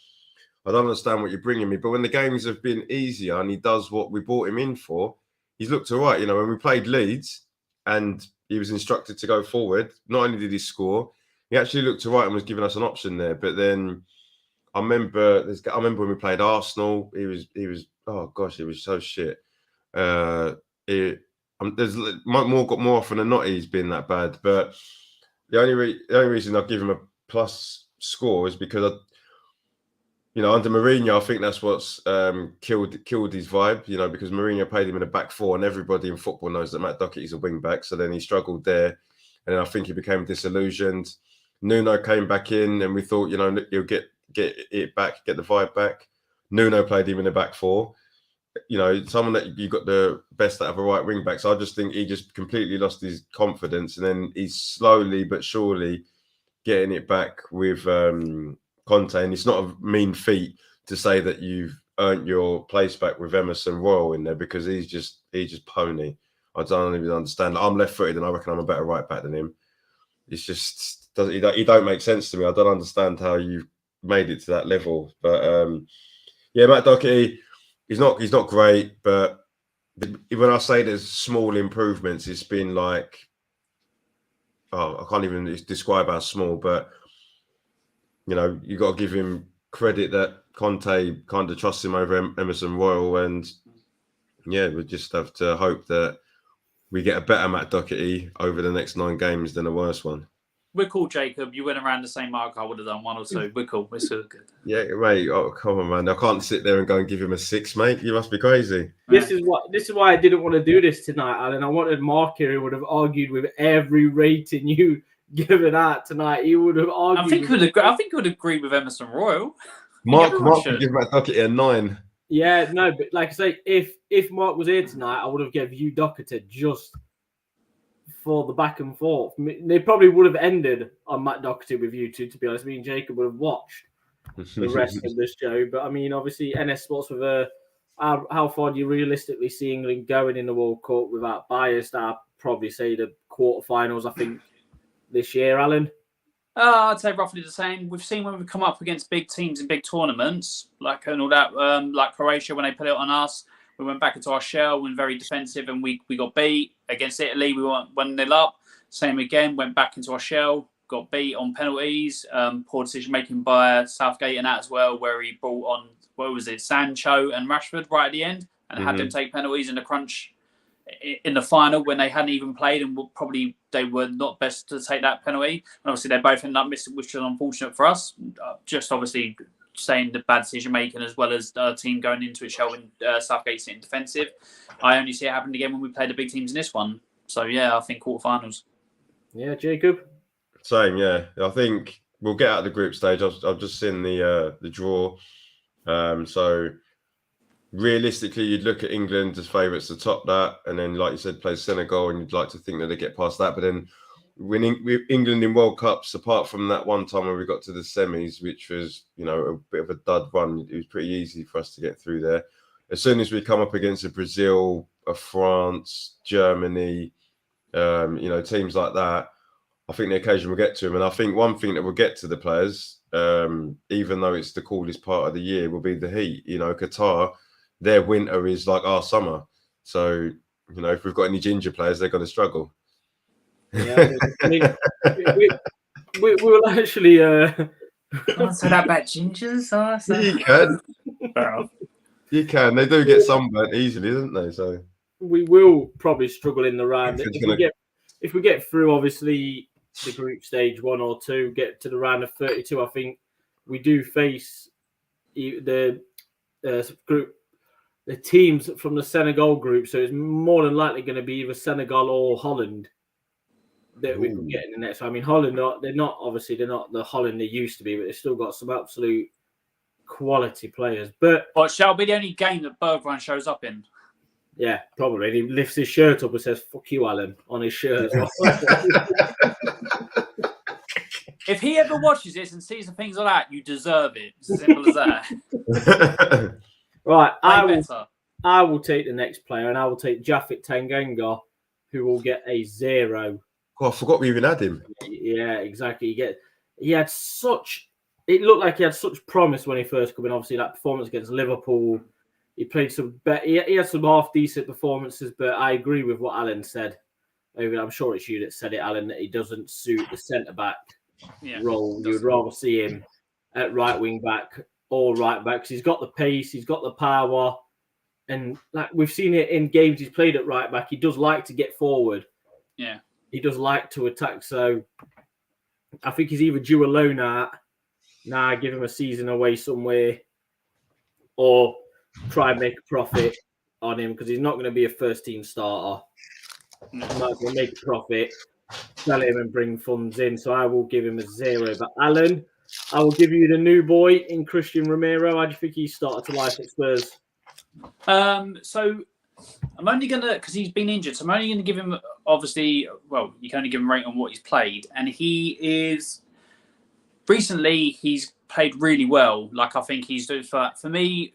I don't understand what you're bringing me. But when the games have been easier and he does what we brought him in for, he's looked all right. You know, when we played Leeds and he was instructed to go forward, not only did he score, he actually looked all right and was giving us an option there. But then I remember when we played Arsenal, he was oh gosh, it was so shit. There's more often than not he's been that bad. But the only reason I'll give him a plus score is because under Mourinho, I think that's what's killed his vibe, because Mourinho played him in a back four and everybody in football knows that Matt Doherty's a wing back. So then he struggled there. And then I think he became disillusioned. Nuno came back in and we thought, he'll get it back, get the vibe back. Nuno played him in a back four. Someone that you got the best out of a right wing back. So I just think he just completely lost his confidence. And then he's slowly but surely getting it back with Conte, and it's not a mean feat to say that you've earned your place back with Emerson Royal in there because he's just pony. I don't even understand. I'm left-footed, and I reckon I'm a better right back than him. It's just he don't make sense to me. I don't understand how you've made it to that level. But Matt Doherty, he's not great. But when I say there's small improvements, it's been like, I can't even describe how small, but. You got to give him credit that Conte kind of trusts him over Emerson Royal. And, we just have to hope that we get a better Matt Doherty over the next 9 games than a worse one. We're cool, Jacob. You went around the same mark. I would have done 1 or 2. We're cool. We're still good. Yeah, mate. Oh, come on, man. I can't sit there and go and give him a 6, mate. You must be crazy. This is why I didn't want to do this tonight, Alan. I wanted Mark here who would have argued with every rating you given out tonight. He would have argued. I think he would agree with Emerson Royal. Mark would give Matt Doherty a 9. Yeah, no, but like I say, if Mark was here tonight, I would have given you Doherty just for the back and forth. They probably would have ended on Matt Doherty with you two, to be honest. Me and Jacob would have watched the rest of the show. But I mean, obviously, NS Sports with how far do you realistically see England going in the World Cup without bias? I'd probably say the quarterfinals, I think, this year, Alan. I'd say roughly the same. We've seen when we come up against big teams in big tournaments, like and all that, like Croatia when they put it on us. We went back into our shell, went very defensive, and we got beat. Against Italy, we went 1-0 up. Same again, went back into our shell. got beat on penalties, poor decision making by Southgate and that as well, where he brought on Sancho and Rashford right at the end and had them take penalties in the crunch in the final when they hadn't even played and they were not best to take that penalty. And obviously they both ended up missing, which was unfortunate for us. Just obviously saying the bad decision making as well as the team going into it showing Southgate sitting defensive. I only see it happen again when we play the big teams in this one. So yeah, I think quarterfinals. Yeah, Jacob. Same, yeah. I think we'll get out of the group stage. I've just seen the draw. So realistically, you'd look at England as favourites to top that, and then, like you said, play Senegal, and you'd like to think that they get past that. But then, winning with England in World Cups, apart from that one time when we got to the semis, which was a bit of a dud run, it was pretty easy for us to get through there. As soon as we come up against a Brazil, a France, Germany, teams like that, I think the occasion will get to them. And I think one thing that will get to the players, even though it's the coolest part of the year, will be the heat. Qatar, their winter is like our summer. So, if we've got any ginger players, they're going to struggle. Yeah, I mean, we will actually... Can't say that about gingers. You can. You can. They do get sunburnt easily, don't they? So we will probably struggle in the round. If we get through, obviously, the group stage 1 or 2, get to the round of 32, I think we do face the teams from the Senegal group. So it's more than likely going to be either Senegal or Holland that we can get in the next. I mean, Holland, they're not the Holland they used to be, but they've still got some absolute quality players. But shall be the only game that Bergwijn shows up in. Yeah, probably. And he lifts his shirt up and says, "Fuck you, Alan," on his shirt. If he ever watches this and sees the things like that, you deserve it. It's as simple as that. Right, I will take the next player, and I will take Jaffa Tanganga, who will get a 0. Oh, I forgot we even had him. Yeah, exactly. It looked like he had such promise when he first came in. Obviously, that performance against Liverpool. He played some better. He had some half decent performances, but I agree with what Alan said. I'm sure it's you that said it, Alan, that he doesn't suit the centre back role. You would rather see him at right wing back or right back because he's got the pace, he's got the power, and like we've seen it in games he's played at right back. He does like to get forward. Yeah, he does like to attack. So I think he's either due a loan out, give him a season away somewhere, or try and make a profit on him because he's not going to be a first team starter. Might as well make a profit, sell him and bring funds in. So I will give him a 0. But Alan, I will give you the new boy in Christian Romero. How do you think he started to life at Spurs? So I'm only going to, because he's been injured, so I'm only going to give him, obviously, well, you can only give him a rate on what he's played. And recently he's played really well. Like I think he's doing, for me,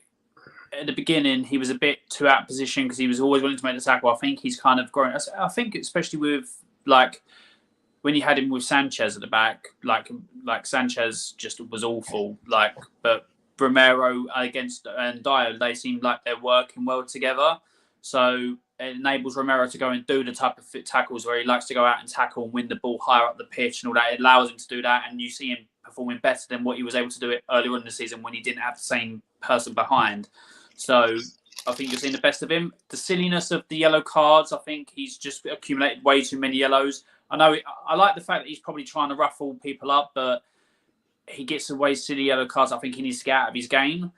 at the beginning, he was a bit too out of position because he was always willing to make the tackle. I think he's kind of grown. I think especially with like when you had him with Sanchez at the back, like Sanchez just was awful. But Romero and Dyer, they seem like they're working well together. So it enables Romero to go and do the type of fit tackles where he likes to go out and tackle and win the ball higher up the pitch and all that. It allows him to do that, and you see him performing better than what he was able to do it earlier in the season when he didn't have the same person behind. So I think you're seeing the best of him. The silliness of the yellow cards, I think he's just accumulated way too many yellows. I know I like the fact that he's probably trying to ruffle people up, but he gets away silly yellow cards. I think he needs to get out of his game.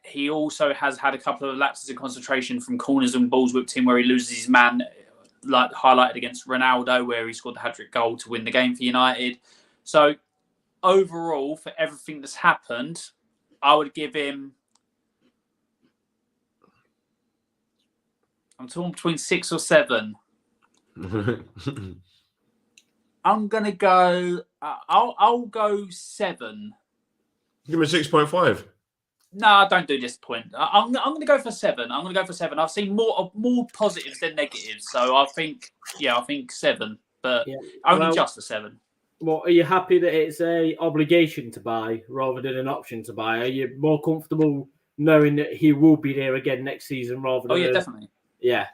He also has had a couple of lapses of concentration from corners and balls whipped in where he loses his man, like highlighted against Ronaldo, where he scored the hat-trick goal to win the game for United. So overall, for everything that's happened, I would give him... I'm torn between 6 or 7. I'm gonna go. I'll go 7. Give me 6.5. No, don't do this point. I'm gonna go for 7. I've seen more positives than negatives, so I think 7, but only just a 7. Well, are you happy that it's a obligation to buy rather than an option to buy? Are you more comfortable knowing that he will be there again next season rather than? Oh yeah, definitely. Yeah,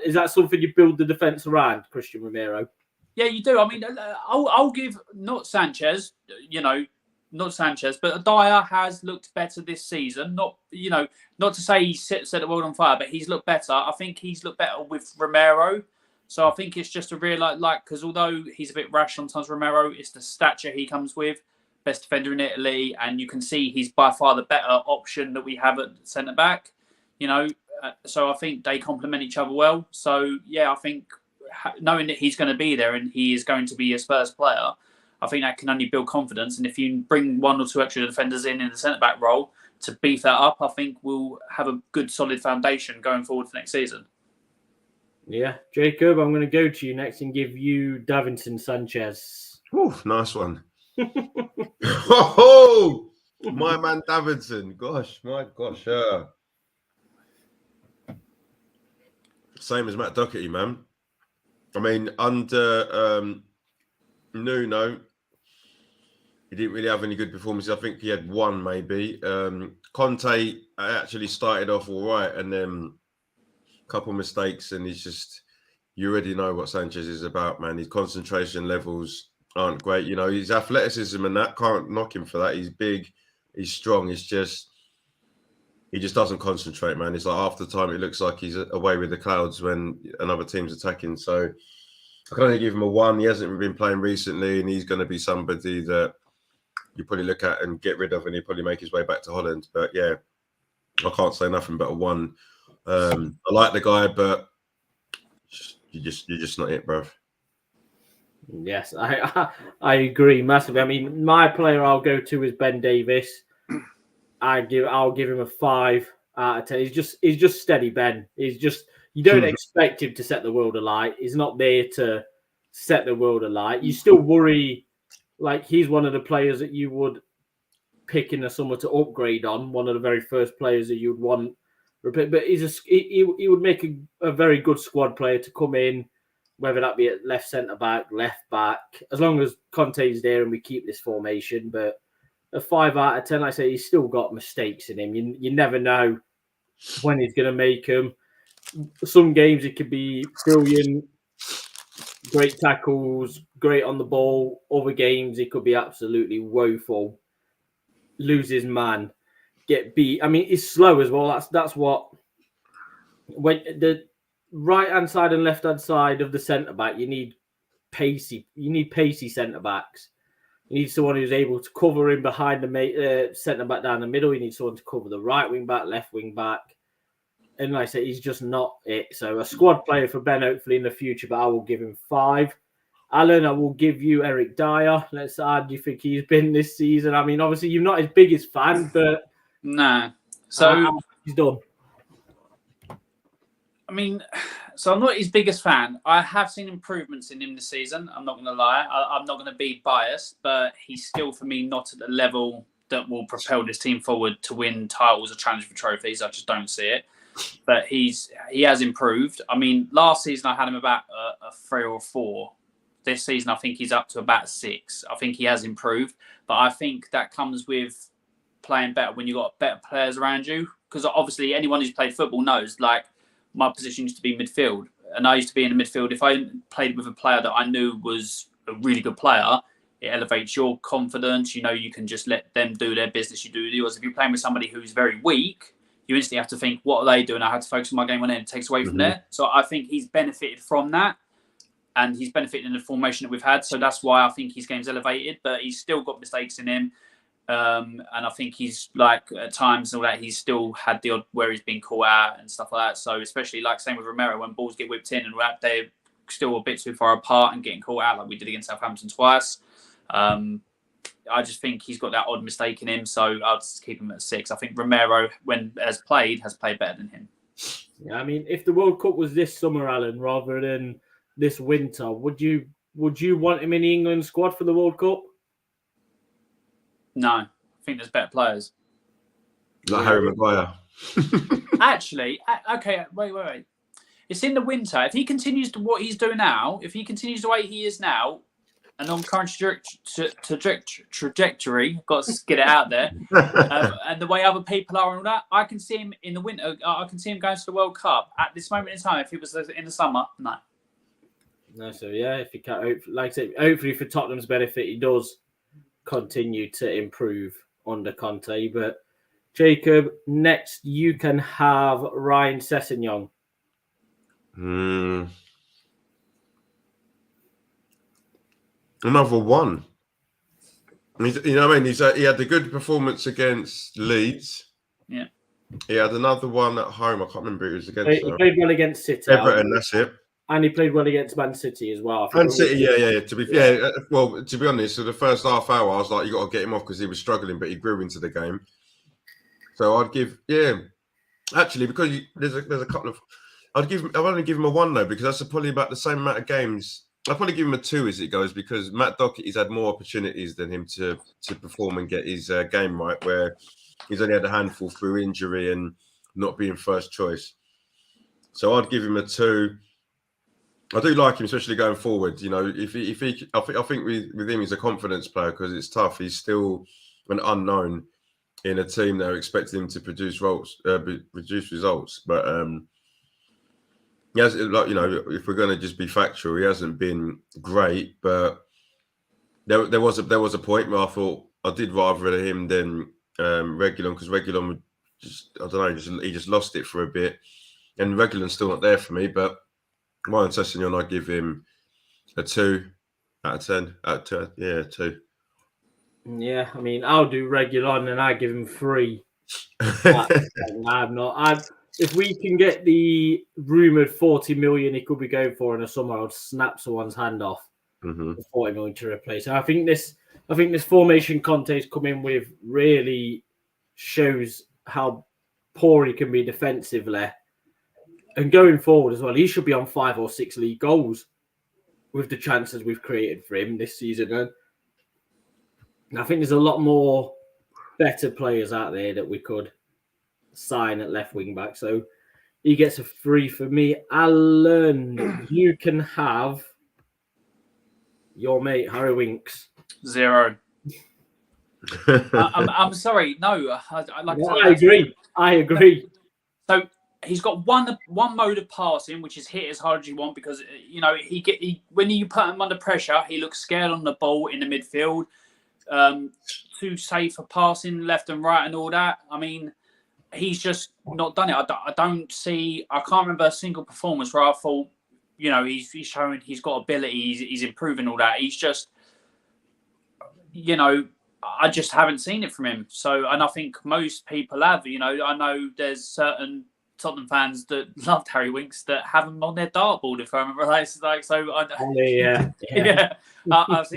is that something you build the defence around, Christian Romero? Yeah, you do. I mean, I'll give not Sanchez, not Sanchez, but Dyer has looked better this season. Not to say he set the world on fire, but he's looked better. I think he's looked better with Romero. So I think it's just a real because although he's a bit rash sometimes, Romero, it's the stature he comes with, best defender in Italy, and you can see he's by far the better option that we have at centre back. So I think they complement each other well. So yeah, I think knowing that he's going to be there and he is going to be a Spurs player, I think that can only build confidence. And if you bring one or two extra defenders in the centre back role to beef that up, I think we'll have a good solid foundation going forward for next season. Yeah, Jacob, I'm going to go to you next and give you Davinson Sanchez. Oh, nice one. Oh, my man Davinson. Gosh. Same as Matt Doherty, man. I mean, under Nuno, he didn't really have any good performances. I think he had one maybe. Conte actually started off all right, and then a couple of mistakes, and you already know what Sanchez is about, man. His concentration levels aren't great. His athleticism and that, can't knock him for that. He's big, he's strong. He just doesn't concentrate, man. It's like half the time it looks like he's away with the clouds when another team's attacking. So I can only give him a 1. He hasn't been playing recently, and he's going to be somebody that you probably look at and get rid of, and he'll probably make his way back to Holland. But yeah, I can't say nothing but a 1. I like the guy, but you're just not it, bro. Yes, I agree massively. I mean, my player I'll go to is Ben Davies. I'll give him a 5 out of 10. He's just steady Ben. You don't expect him to set the world alight. He's not there to set the world alight. You still worry, like he's one of the players that you would pick in the summer to upgrade on. One of the very first players that you'd want. But he would make a very good squad player to come in, whether that be at left centre back, left back, as long as Conte's there and we keep this formation. But a 5 out of 10, like I say, he's still got mistakes in him. You never know when he's going to make them. Some games it could be brilliant, great tackles, great on the ball. Other games it could be absolutely woeful. Lose his man, get beat. I mean, he's slow as well. That's what when the right hand side and left hand side of the centre back, you need pacey centre backs. You need someone who's able to cover in behind the centre back down the middle. You need someone to cover the right wing back, left wing back. And like I say, he's just not it. So a squad player for Ben, hopefully in the future, but I will give him 5. Alan, I will give you Eric Dyer. How do you think he's been this season? I mean, obviously you're not his biggest fan, but no. So he's done. I mean, so I'm not his biggest fan. I have seen improvements in him this season. I'm not going to lie. I'm not going to be biased, but he's still, for me, not at the level that will propel this team forward to win titles or challenge for trophies. I just don't see it. But he has improved. I mean, last season I had him about a 3 or 4. This season I think he's up to about 6. I think he has improved. But I think that comes with playing better when you've got better players around you. Because obviously anyone who's played football knows, like, my position used to be midfield. And I used to be in the midfield. If I played with a player that I knew was a really good player, it elevates your confidence. You can just let them do their business. You do yours. If you're playing with somebody who's very weak, you instantly have to think, what are they doing? I have to focus on my game on it. It takes away from there. So I think he's benefited from that. And he's benefited in the formation that we've had. So that's why I think his game's elevated. But he's still got mistakes in him. And I think he's, like, at times and all that, he's still had the odd where he's been caught out and stuff like that. So especially, like, same with Romero, when balls get whipped in and they're still a bit too far apart and getting caught out like we did against Southampton twice. I just think he's got that odd mistake in him, so I'll just keep him at 6. I think Romero, when has played better than him. Yeah, I mean, if the World Cup was this summer, Alan, rather than this winter, would you want him in the England squad for the World Cup? No, I think there's better players. Like Harry Maguire. Actually, okay, wait. It's in the winter. If he continues to what he's doing now, if he continues the way he is now, and on current trajectory, got to get it out there, and the way other people are and all that, I can see him in the winter. I can see him going to the World Cup at this moment in time. If it was in the summer, no. No, so yeah, if he can, like I said, hopefully for Tottenham's benefit, he does continue to improve under Conte. But Jacob, next you can have Ryan Sessegnon. Another one. You know what I mean? He had a good performance against Leeds. Yeah. He had another one at home. I can't remember who it was against. He played well against City. Everton, that's it. And he played well against Man City as well. Man City, yeah. Well, to be honest, for the first half hour, I was like, you got to get him off because he was struggling, but he grew into the game. So I'd give, actually, because there's a couple of, I'd only give him a 1 though, because that's probably about the same amount of games. I'd probably give him a 2 as it goes, because Matt Doherty's had more opportunities than him to perform and get his game right, where he's only had a handful through injury and not being first choice. So I'd give him a 2. I do like him, especially going forward. You know, if he I think with him, he's a confidence player because it's tough. He's still an unknown in a team that are expecting him to produce results. But he has, like, you know, if we're going to just be factual, he hasn't been great. But there was a point where I thought I did rather him than Reguilon, because Reguilon would he just lost it for a bit, and Reguilon's still not there for me, but. Ryan Sessegnon, I'd give him a 2 out of 10. Out of 2, 2. Yeah, I mean, I'll do Reguilon and I give him 3. I'm not. If we can get the rumored 40 million he could be going for in the summer, I'd snap someone's hand off. For 40 million to replace. And I think this formation Conte's come in with really shows how poor he can be defensively. And going forward as well, he should be on 5 or 6 league goals with the chances we've created for him this season. And I think there's a lot more better players out there that we could sign at left wing back. So he gets a 3 for me. Alan, you can have your mate Harry Winks. 0. I'm sorry. No, I agree. So he's got one mode of passing, which is hit as hard as you want, because you know when you put him under pressure, he looks scared on the ball in the midfield. Too safe for passing left and right and all that. I mean, he's just not done it. I can't remember a single performance where I thought, you know, he's showing he's got ability, he's improving all that. He's just, you know, I just haven't seen it from him. So, and I think most people have. You know, I know there's certain Tottenham fans that loved Harry Winks that have him on their dartboard, if I remember right. I've seen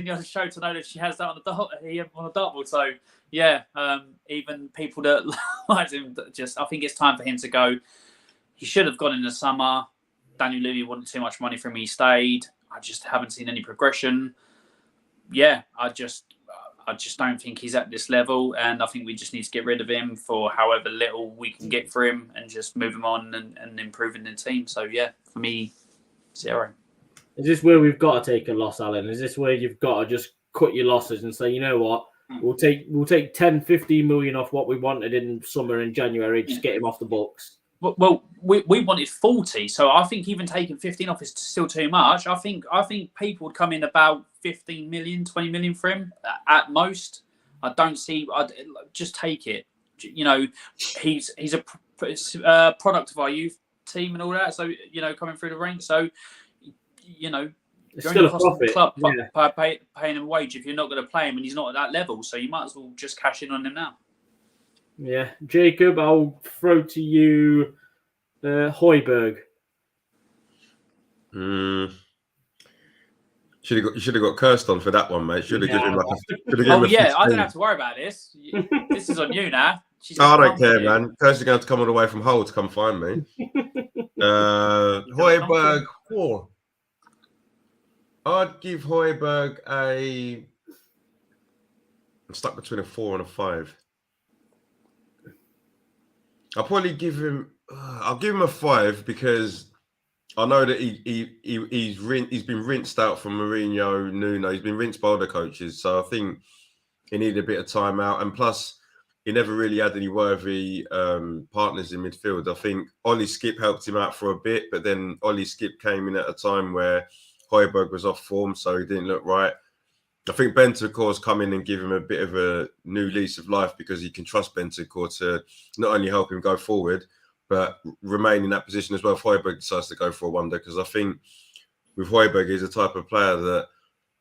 the other show to know that she has that on the dartboard. So yeah, even people that liked him, I think it's time for him to go. He should have gone in the summer. Daniel Levy wanted too much money from me. He stayed. I just haven't seen any progression. Yeah, I just don't think he's at this level, and I think we just need to get rid of him for however little we can get for him and just move him on and improve in the team. So yeah, for me, 0. Is this where we've got to take a loss, Alan? Is this where you've got to just cut your losses and say, you know what, we'll take 10, 15 million off what we wanted in summer and January, just get him off the books? Well, we wanted 40, so I think even taking 15 off is still too much. I think people would come in about 15 million, 20 million for him at most. I don't see. I'd just take it. You know, he's a product of our youth team and all that. So, you know, coming through the ranks. So, you know, it's still a profit. Club by paying him a wage if you're not going to play him and he's not at that level. So you might as well just cash in on him now. Yeah, Jacob, I'll throw to you Højbjerg. You should have got cursed on for that one, mate. Should have given him I don't have to worry about this. This is on you now. I don't care, man. Kirsty's going to come all the way from Hull to come find me. Højbjerg 4. I'd give Højbjerg I'm stuck between a 4 and a 5. I'll probably give him. I'll give him a 5 because I know that he's been rinsed out from Mourinho, Nuno. He's been rinsed by other coaches, so I think he needed a bit of time out. And plus, he never really had any worthy partners in midfield. I think Ollie Skip helped him out for a bit, but then Ollie Skip came in at a time where Højbjerg was off form, so he didn't look right. I think Bentancur's come in and give him a bit of a new lease of life because he can trust Bentancur to not only help him go forward, but remain in that position as well if Højbjerg decides to go for a wonder. Because I think with Højbjerg, he's a type of player that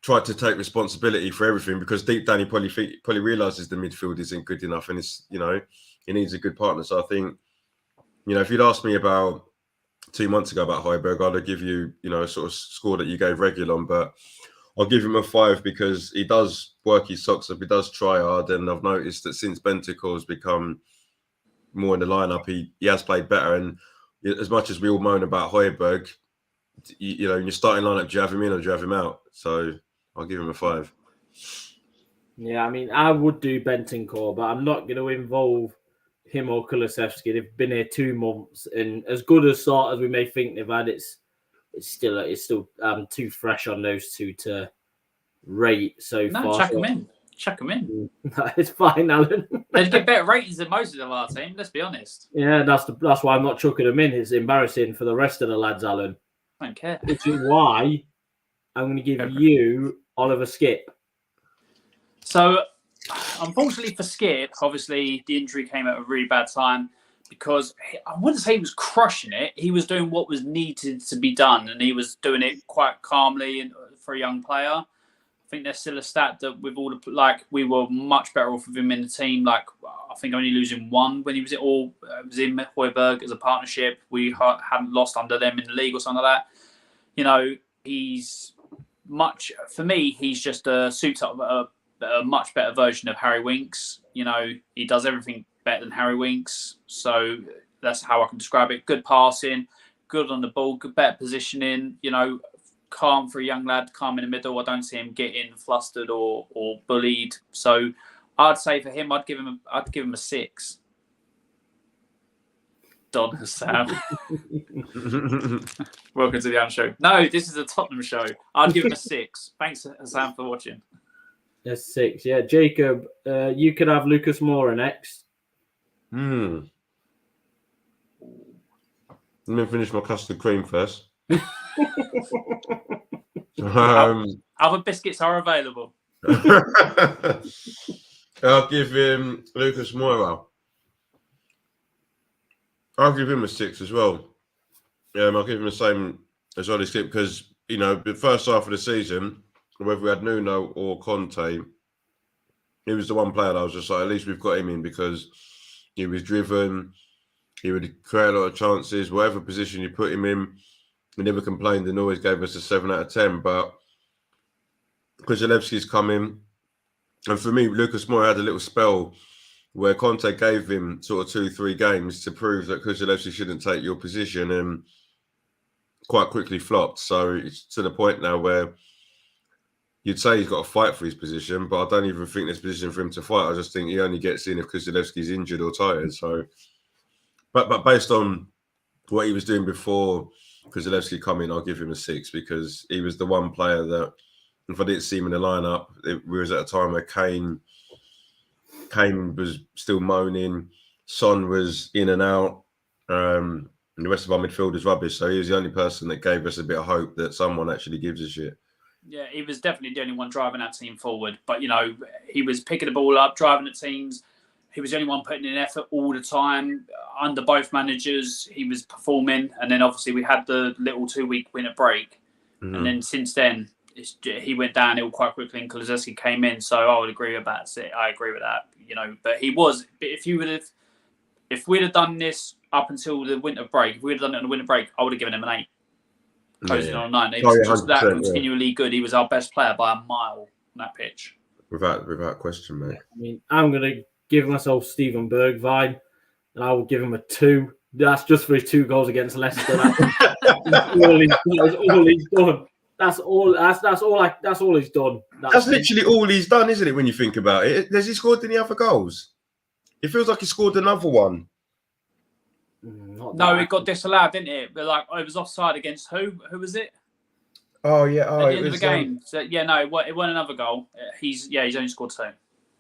tried to take responsibility for everything because deep down he probably realises the midfield isn't good enough and it's, he needs a good partner. So I think, if you'd asked me about 2 months ago about Højbjerg, I'd have give you, a sort of score that you gave Reguilon, but I'll give him a 5 because he does work his socks up. He does try hard. And I've noticed that since Bentancur has become more in the lineup, he has played better. And as much as we all moan about Højbjerg, in your starting lineup, do you have him in or do you have him out? So I'll give him a 5. Yeah, I mean, I would do Bentancur, but I'm not going to involve him or Kulusevski. They've been here 2 months. And as good a start as we may think they've had, it's still too fresh on those two to rate so far. No, chuck them in. It's fine, Alan. They'd get better ratings than most of our team, let's be honest. Yeah, that's why I'm not chucking them in. It's embarrassing for the rest of the lads, Alan. I don't care. Which is why I'm going to give you Oliver Skip. So, unfortunately for Skip, obviously the injury came at a really bad time because I wouldn't say he was crushing it. He was doing what was needed to be done, and he was doing it quite calmly and for a young player. I think there's still a stat that with all the we were much better off with him in the team. I think only losing 1 when he was in Højbjerg as a partnership. We hadn't lost under them in the league or something like that. He's much for me. He's just a suit up a much better version of Harry Winks. He does everything better than Harry Winks. So that's how I can describe it. Good passing, good on the ball, good better positioning. Calm for a young lad, calm in the middle. I don't see him getting flustered or bullied. So I'd say for him, I'd give him a 6. Don Sam. Welcome to the Am Show. No, this is a Tottenham show. I'd give him a 6. Thanks, Sam, for watching. A 6, yeah. Jacob, you could have Lucas Moura next. Let me finish my custard cream first. Other biscuits are available. I'll give him Lucas Moura. I'll give him a 6 as well. I'll give him the same as Ollie Skip because, the first half of the season, whether we had Nuno or Conte, he was the one player that I was just like, at least we've got him in because he was driven, he would create a lot of chances, whatever position you put him in, he never complained and always gave us a 7 out of 10. But Kulusevski's come in, and for me, Lucas Moura had a little spell where Conte gave him sort of 2-3 games to prove that Kulusevski shouldn't take your position and quite quickly flopped. So it's to the point now where you'd say he's got to fight for his position, but I don't even think there's position for him to fight. I just think he only gets in if Kulusevski's injured or tired. So, but based on what he was doing before Kulusevski come in, I'll give him a 6 because he was the one player that, if I didn't see him in the lineup, we was at a time where Kane was still moaning, Son was in and out, and the rest of our midfield is rubbish. So he was the only person that gave us a bit of hope that someone actually gives a shit. Yeah, he was definitely the only one driving that team forward. But, he was picking the ball up, driving the teams. He was the only one putting in effort all the time. Under both managers, he was performing. And then, obviously, we had the little 2-week winter break. Mm-hmm. And then since then, he went downhill quite quickly and Kulusevski came in. So I would agree with that. I agree with that. But he was. But if we'd have done this up until the winter break, if we'd have done it on the winter break, I would have given him an 8. Closing on a 9. He was just that continually good. He was our best player by a mile on that pitch. Without question, mate. I mean, I'm going to give myself Steven Berg vibe, and I will give him a 2. That's just for his 2 goals against Leicester. That's all he's done. That's all he's done. That's literally all he's done, isn't it? When you think about it, has he scored any other goals? It feels like he scored another one. No, it got disallowed, didn't it? But it was offside against who? Who was it? Oh yeah, at the end of the game. So it wasn't another goal. He's only scored 2.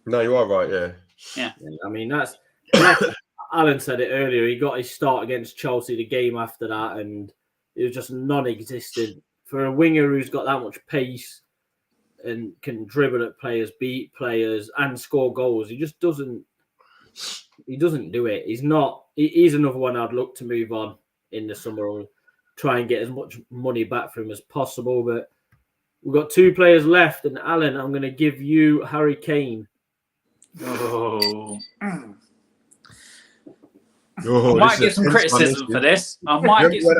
No, you are right. Yeah. I mean, that's Alan said it earlier. He got his start against Chelsea the game after that, and it was just non-existent for a winger who's got that much pace and can dribble at players, beat players, and score goals, he just doesn't. He doesn't do it. He's not. He's another one I'd look to move on in the summer or try and get as much money back for him as possible. But we've got 2 players left, and Alan, I'm going to give you Harry Kane. Oh. I might get some criticism for this. I might get some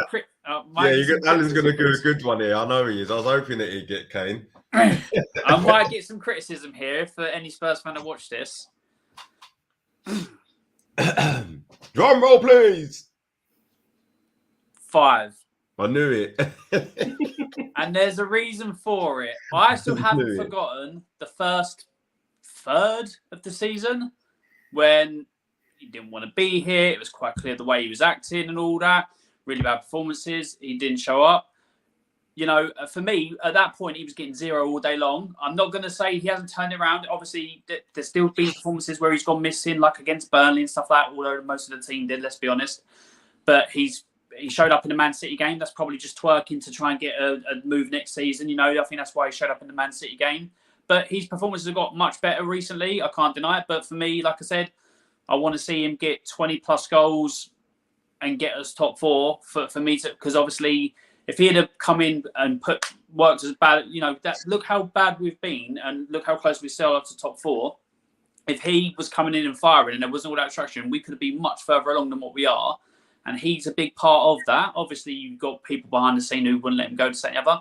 Alan's going to do a good one here. I know he is. I was hoping that he'd get Kane. I might get some criticism here for any Spurs fan to watch this. Drum roll, please. 5. I knew it. And there's a reason for it. I still haven't forgotten the first third of the season when he didn't want to be here. It was quite clear the way he was acting and all that. Really bad performances. He didn't show up. You know, for me, at that point, he was getting 0 all day long. I'm not going to say he hasn't turned it around. Obviously, there's still been performances where he's gone missing, like against Burnley and stuff like that, although most of the team did, let's be honest. But he showed up in the Man City game. That's probably just twerking to try and get a move next season. You know, I think that's why he showed up in the Man City game. But his performances have got much better recently. I can't deny it. But for me, like I said, I want to see him get 20-plus goals and get us top 4 for me to, because obviously, if he had come in and worked as bad, you know, look how bad we've been and look how close we still are to top 4. If he was coming in and firing and there wasn't all that traction, we could be much further along than what we are. And he's a big part of that. Obviously, you've got people behind the scene who wouldn't let him go to say other.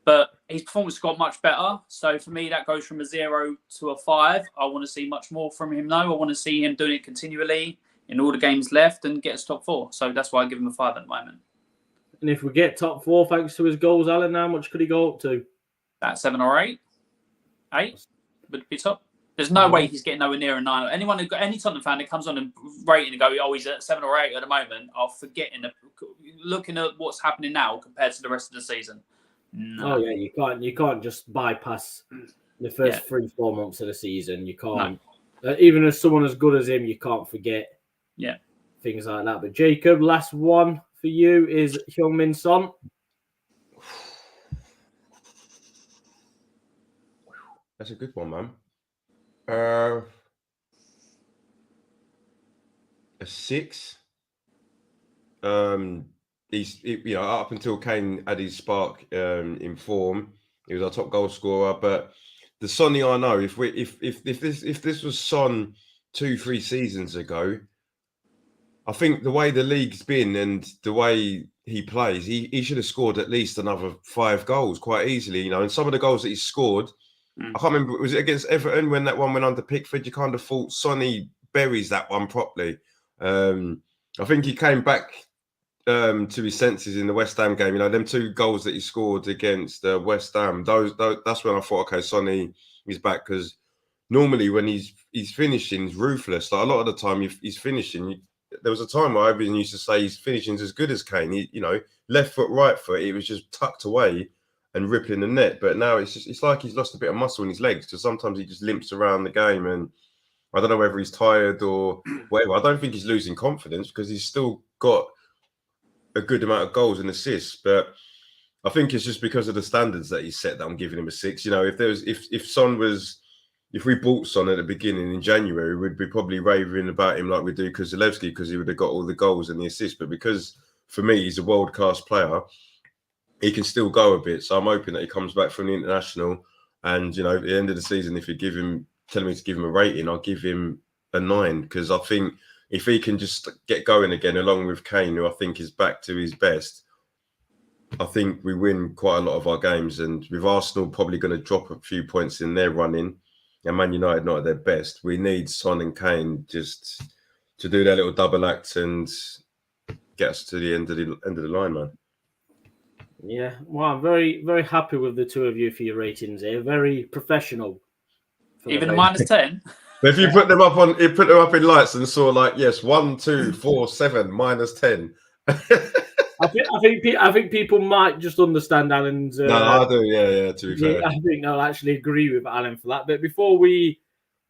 But his performance got much better. So for me, that goes from a 0 to a 5. I want to see much more from him now. I want to see him doing it continually in all the games left and get us top 4. So that's why I give him a 5 at the moment. And if we get top 4 thanks to his goals, Alan, how much could he go up to? About 7 or 8. 8 would be top. There's no way he's getting nowhere near a 9. Any Tottenham fan that comes on and rating and go, oh, he's at 7 or 8 at the moment, are forgetting, looking at what's happening now compared to the rest of the season. No. Oh yeah, you can't just bypass the first 3-4 months of the season. You can't. No. Even as someone as good as him, you can't forget. Yeah. Things like that. But Jacob, last one for you is Heung-min Son. That's a good one, man. A 6. He's up until Kane had his spark in form, he was our top goal scorer. But the Sonny I know, if this was Son 2-3 seasons ago, I think the way the league's been and the way he plays, he should have scored at least another 5 goals quite easily. You know, and some of the goals that he scored, I can't remember, was it against Everton when that one went under Pickford? You kind of thought Sonny buries that one properly. I think he came back to his senses in the West Ham game. You know, them 2 goals that he scored against West Ham, that's when I thought, okay, Sonny is back, because normally when he's finishing, he's ruthless. Like a lot of the time he's finishing. There was a time where I even used to say his finishing's as good as Kane. He, left foot, right foot, it was just tucked away and rippling the net. But now it's like he's lost a bit of muscle in his legs, because sometimes he just limps around the game, and I don't know whether he's tired or whatever. I don't think he's losing confidence, because he's still got a good amount of goals and assists. But I think it's just because of the standards that he's set that I'm giving him a 6. You know, if we bought Son at the beginning in January, we'd be probably raving about him like we do Kozilewski, because he would have got all the goals and the assists. But because, for me, he's a world-class player, he can still go a bit. So I'm hoping that he comes back from the international. And, at the end of the season, if you tell me to give him a rating, I'll give him a 9. Because I think if he can just get going again, along with Kane, who I think is back to his best, I think we win quite a lot of our games. And with Arsenal probably going to drop a few points in their running, and Man United not at their best, we need Son and Kane just to do their little double act and get us to the end of the line, man. Yeah, well, I'm very, very happy with the 2 of you for your ratings here. Very professional. Even a -10. If you put them up in lights and saw 1, 2, 4, 7, -10. I think people might just understand Alan's. No, I do. Yeah. To be fair, I think they'll actually agree with Alan for that. But before we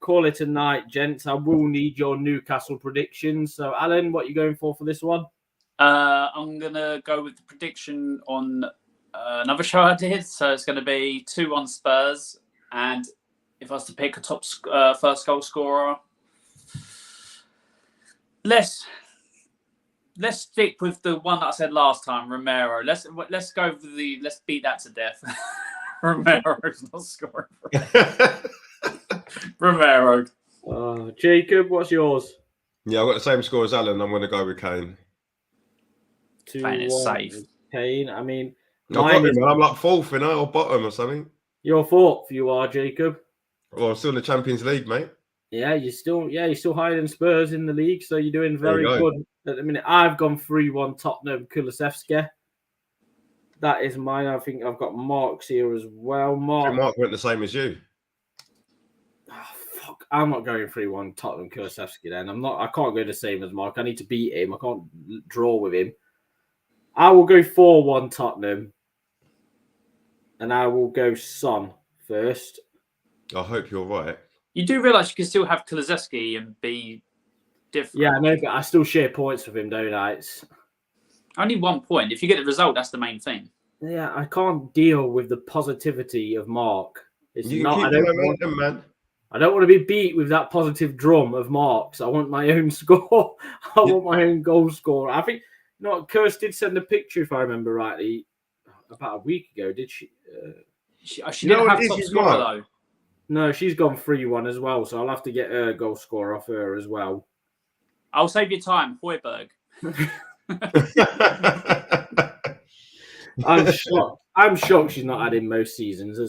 call it a night, gents, I will need your Newcastle predictions. So, Alan, what are you going for this one? I'm gonna go with the prediction on another show I did. So it's going to be 2-1 Spurs. And if I was to pick a top first goal scorer, let's stick with the one that I said last time, Romero. Let's go for let's beat that to death. Romero's not scoring. Romero. Jacob, what's yours? Yeah, I've got the same score as Alan. I'm going to go with Kane. Kane is safe. Kane. I mean, I've got him, man. I'm like fourth, or bottom or something. You're fourth. You are, Jacob. Well, I'm still in the Champions League, mate. Yeah, you're still higher than Spurs in the league, so you're doing very good at the minute. I've gone 3-1 Tottenham Kulusevski. That is mine. I think I've got Mark's here as well. Mark went the same as you. Fuck, I'm not going 3-1 Tottenham Kulusevski then. I can't go the same as Mark. I need to beat him. I can't draw with him. I will go 4-1 Tottenham. And I will go Son first. I hope you're right. You do realise you can still have Kulusevski and be different. Yeah, I know, but I still share points with him, don't I? It's only 1 point. If you get the result, that's the main thing. Yeah, I can't deal with the positivity of Mark. It's you not. Keep the momentum, man. I don't want to be beat with that positive drum of Mark's. I want my own score. I want my own goal scorer. I think, Kirst did send a picture, if I remember rightly, about a week ago. Did she? She didn't have top scorer, though. No, she's gone 3-1 as well, so I'll have to get a goal scorer off her as well. I'll save your time, Højbjerg. I'm shocked. I'm shocked she's not had in most seasons,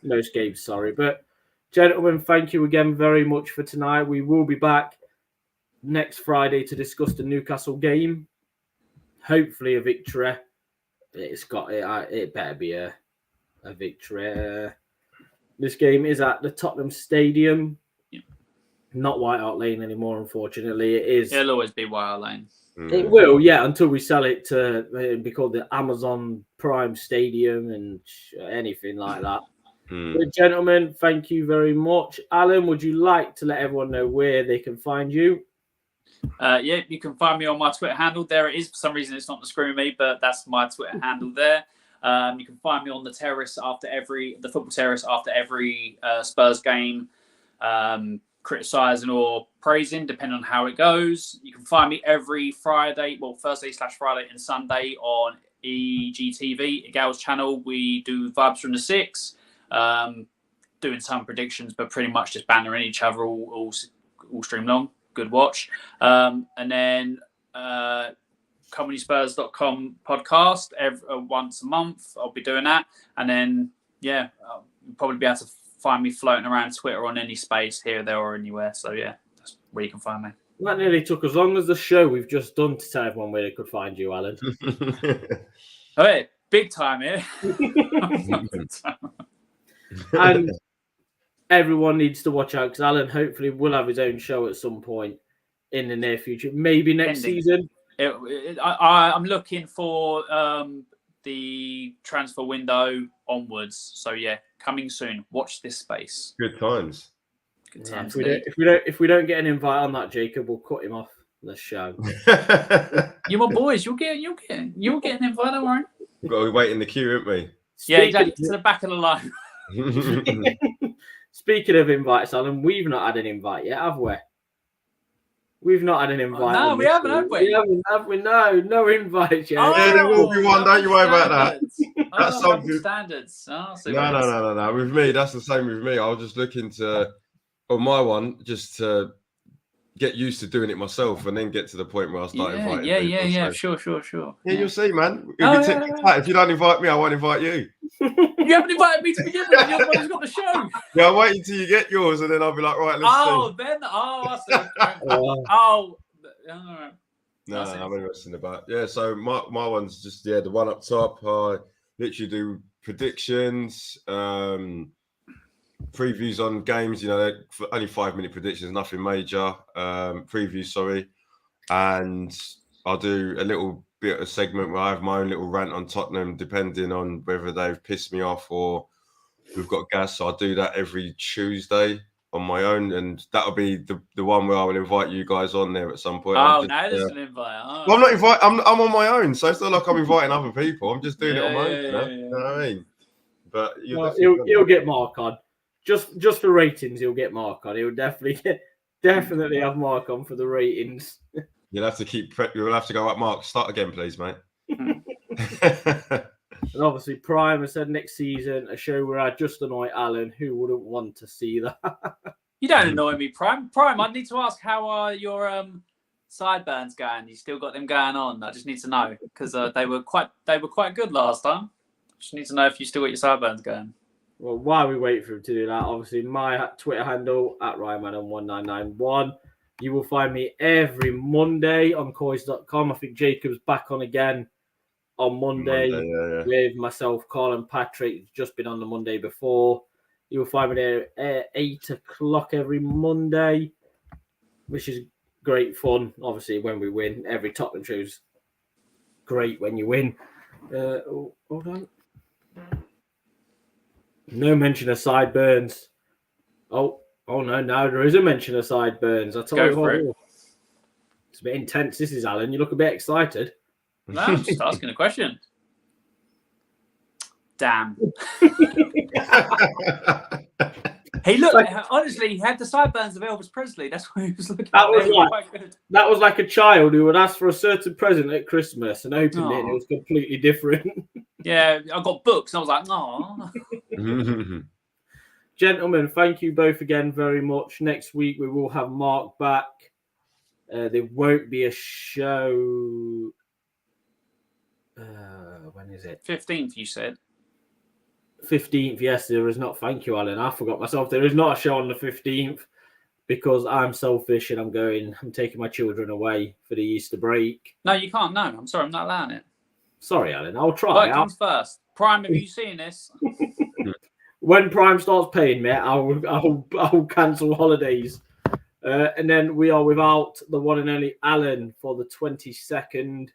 most games, sorry. But, gentlemen, thank you again very much for tonight. We will be back next Friday to discuss the Newcastle game. Hopefully a victory. It better be a victory. This game is at the Tottenham Stadium. Yeah. Not White Hart Lane anymore, unfortunately. It is. It'll always be White Hart Lane. It will, yeah, until we sell it to be called the Amazon Prime Stadium and anything like that. But gentlemen, thank you very much. Alan, would you like to let everyone know where they can find you? Yeah, you can find me on my Twitter handle. There it is. For some reason, it's not on the screen with me, but that's my Twitter handle there. You can find me on the terrace the football terrace after every Spurs game, criticising or praising, depending on how it goes. You can find me every Thursday/Friday and Sunday on EGTV, Gal's channel. We do Vibes from the Six, doing some predictions, but pretty much just bantering each other all stream long. Good watch. And then comedyspurs.com podcast once a month. I'll be doing that. And then, you'll probably be able to find me floating around Twitter on any space here, there, or anywhere. So, yeah, that's where you can find me. That nearly took as long as the show we've just done to tell everyone where they could find you, Alan. Hey, big time here. And everyone needs to watch out because Alan hopefully will have his own show at some point in the near future. Maybe next season. I'm looking for the transfer window onwards. So yeah, coming soon. Watch this space. Good times. Good times. If we don't get an invite on that, Jacob, we'll cut him off the show. You my boys. You'll get an invite. Don't worry. We've got to wait in the queue, haven't we? Yeah, exactly. To the back of the line. Speaking of invites, Alan, we've not had an invite yet, have we? We've not had an invite. No, we haven't, have we? We haven't, have we? No invites yet. Yeah, there will be one. Don't you worry about that. That's something. Standards. No. With me, that's the same with me. I was just looking on my one, just to get used to doing it myself and then get to the point where I start inviting people. Yeah. Sure. Yeah, you'll see, man. If you don't invite me, I won't invite you. You haven't invited me to begin with. You're the one who's got the show. Yeah, I'll wait until you get yours and then I'll be like, right, let's see. I see. No, I'm interested about. Yeah, so my one's just, the one up top. I literally do predictions, previews on games, only 5-minute predictions, nothing major. Previews, sorry. And I'll do a little bit of a segment where I have my own little rant on Tottenham, depending on whether they've pissed me off or we've got gas. So I'll do that every Tuesday. on my own, and that'll be the one where I will invite you guys on there at some point. Oh, now there's an invite. Oh. Well, I'm not inviting. I'm on my own, so it's not like I'm inviting other people. I'm just doing it on my own. Yeah. You know what I mean? But he'll get Mark on. Just for ratings, he'll get Mark on. He'll definitely have Mark on for the ratings. You'll have to go up, Mark. Start again, please, mate. And obviously, Prime has said next season a show where I just annoy Alan. Who wouldn't want to see that? You don't annoy me, Prime. Prime, I need to ask how are your sideburns going? You still got them going on? I just need to know because they were quite good last time. Just need to know if you still got your sideburns going. Well, while we wait for him to do that, obviously my Twitter handle at RyanMadam1991. You will find me every Monday on coys.com. I think Jacob's back on again on Monday with myself, Carl and Patrick. It's just been on the Monday before. You'll find me there at 8 o'clock every Monday, which is great fun. Obviously, when we win, every Tottenham show's great when you win. Hold on. No mention of sideburns. Oh no, now there is a mention of sideburns. I tell you what, it's a bit intense. This is Alan. You look a bit excited. No, I'm just asking a question. Damn. Hey, look, honestly, he had the sideburns of Elvis Presley. That's what he was looking at. That was like a child who would ask for a certain present at Christmas and opened it and it was completely different. Yeah, I got books and I was like, no. Gentlemen, thank you both again very much. Next week we will have Mark back. There won't be a show. When is it? 15th, you said. 15th, yes, there is not. Thank you, Alan. I forgot myself. There is not a show on the 15th because I'm selfish and I'm taking my children away for the Easter break. No, you can't. No, I'm sorry. I'm not allowing it. Sorry, Alan. I'll try. First things first. Prime, have you seen this? When Prime starts paying me, I'll cancel holidays. And then we are without the one and only Alan for the 22nd.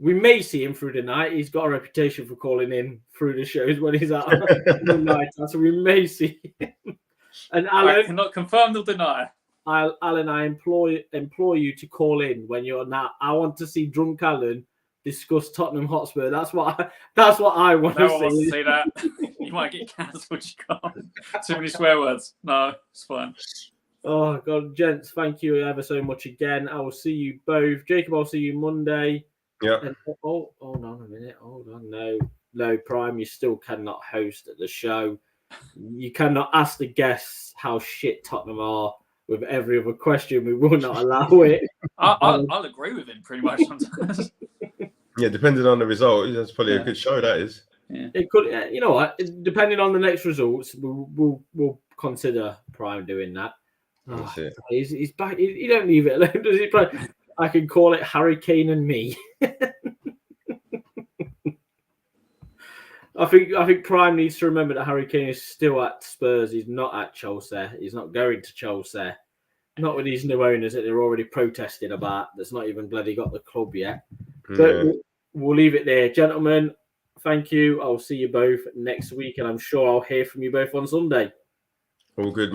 We may see him through the night. He's got a reputation for calling in through the shows when he's out the night. So we may see him. And Alan, I cannot confirm nor deny. Alan, I implore you to call in when you're now. I want to see drunk Alan discuss Tottenham Hotspur. That's what I want to see. No one wants to see that. You might get cancelled. You can't. Too many swear words. No, it's fine. Oh God, gents, thank you ever so much again. I will see you both. Jacob, I'll see you Monday. Yeah. And, hold on a minute. Hold on. No, Prime, you still cannot host at the show. You cannot ask the guests how shit Tottenham are with every other question. We will not allow it. I'll agree with him pretty much sometimes. Yeah, depending on the result, that's probably a good show. That is. Yeah. It could. You know what? Depending on the next results, we'll consider Prime doing that. That's it. He's back. He don't leave it alone, does he? I can call it Harry Kane and me. I think Prime needs to remember that Harry Kane is still at Spurs. He's not at Chelsea. He's not going to Chelsea. Not with these new owners that they're already protesting about. That's not even bloody got the club yet. But we'll leave it there. Gentlemen, thank you. I'll see you both next week, and I'm sure I'll hear from you both on Sunday. All good.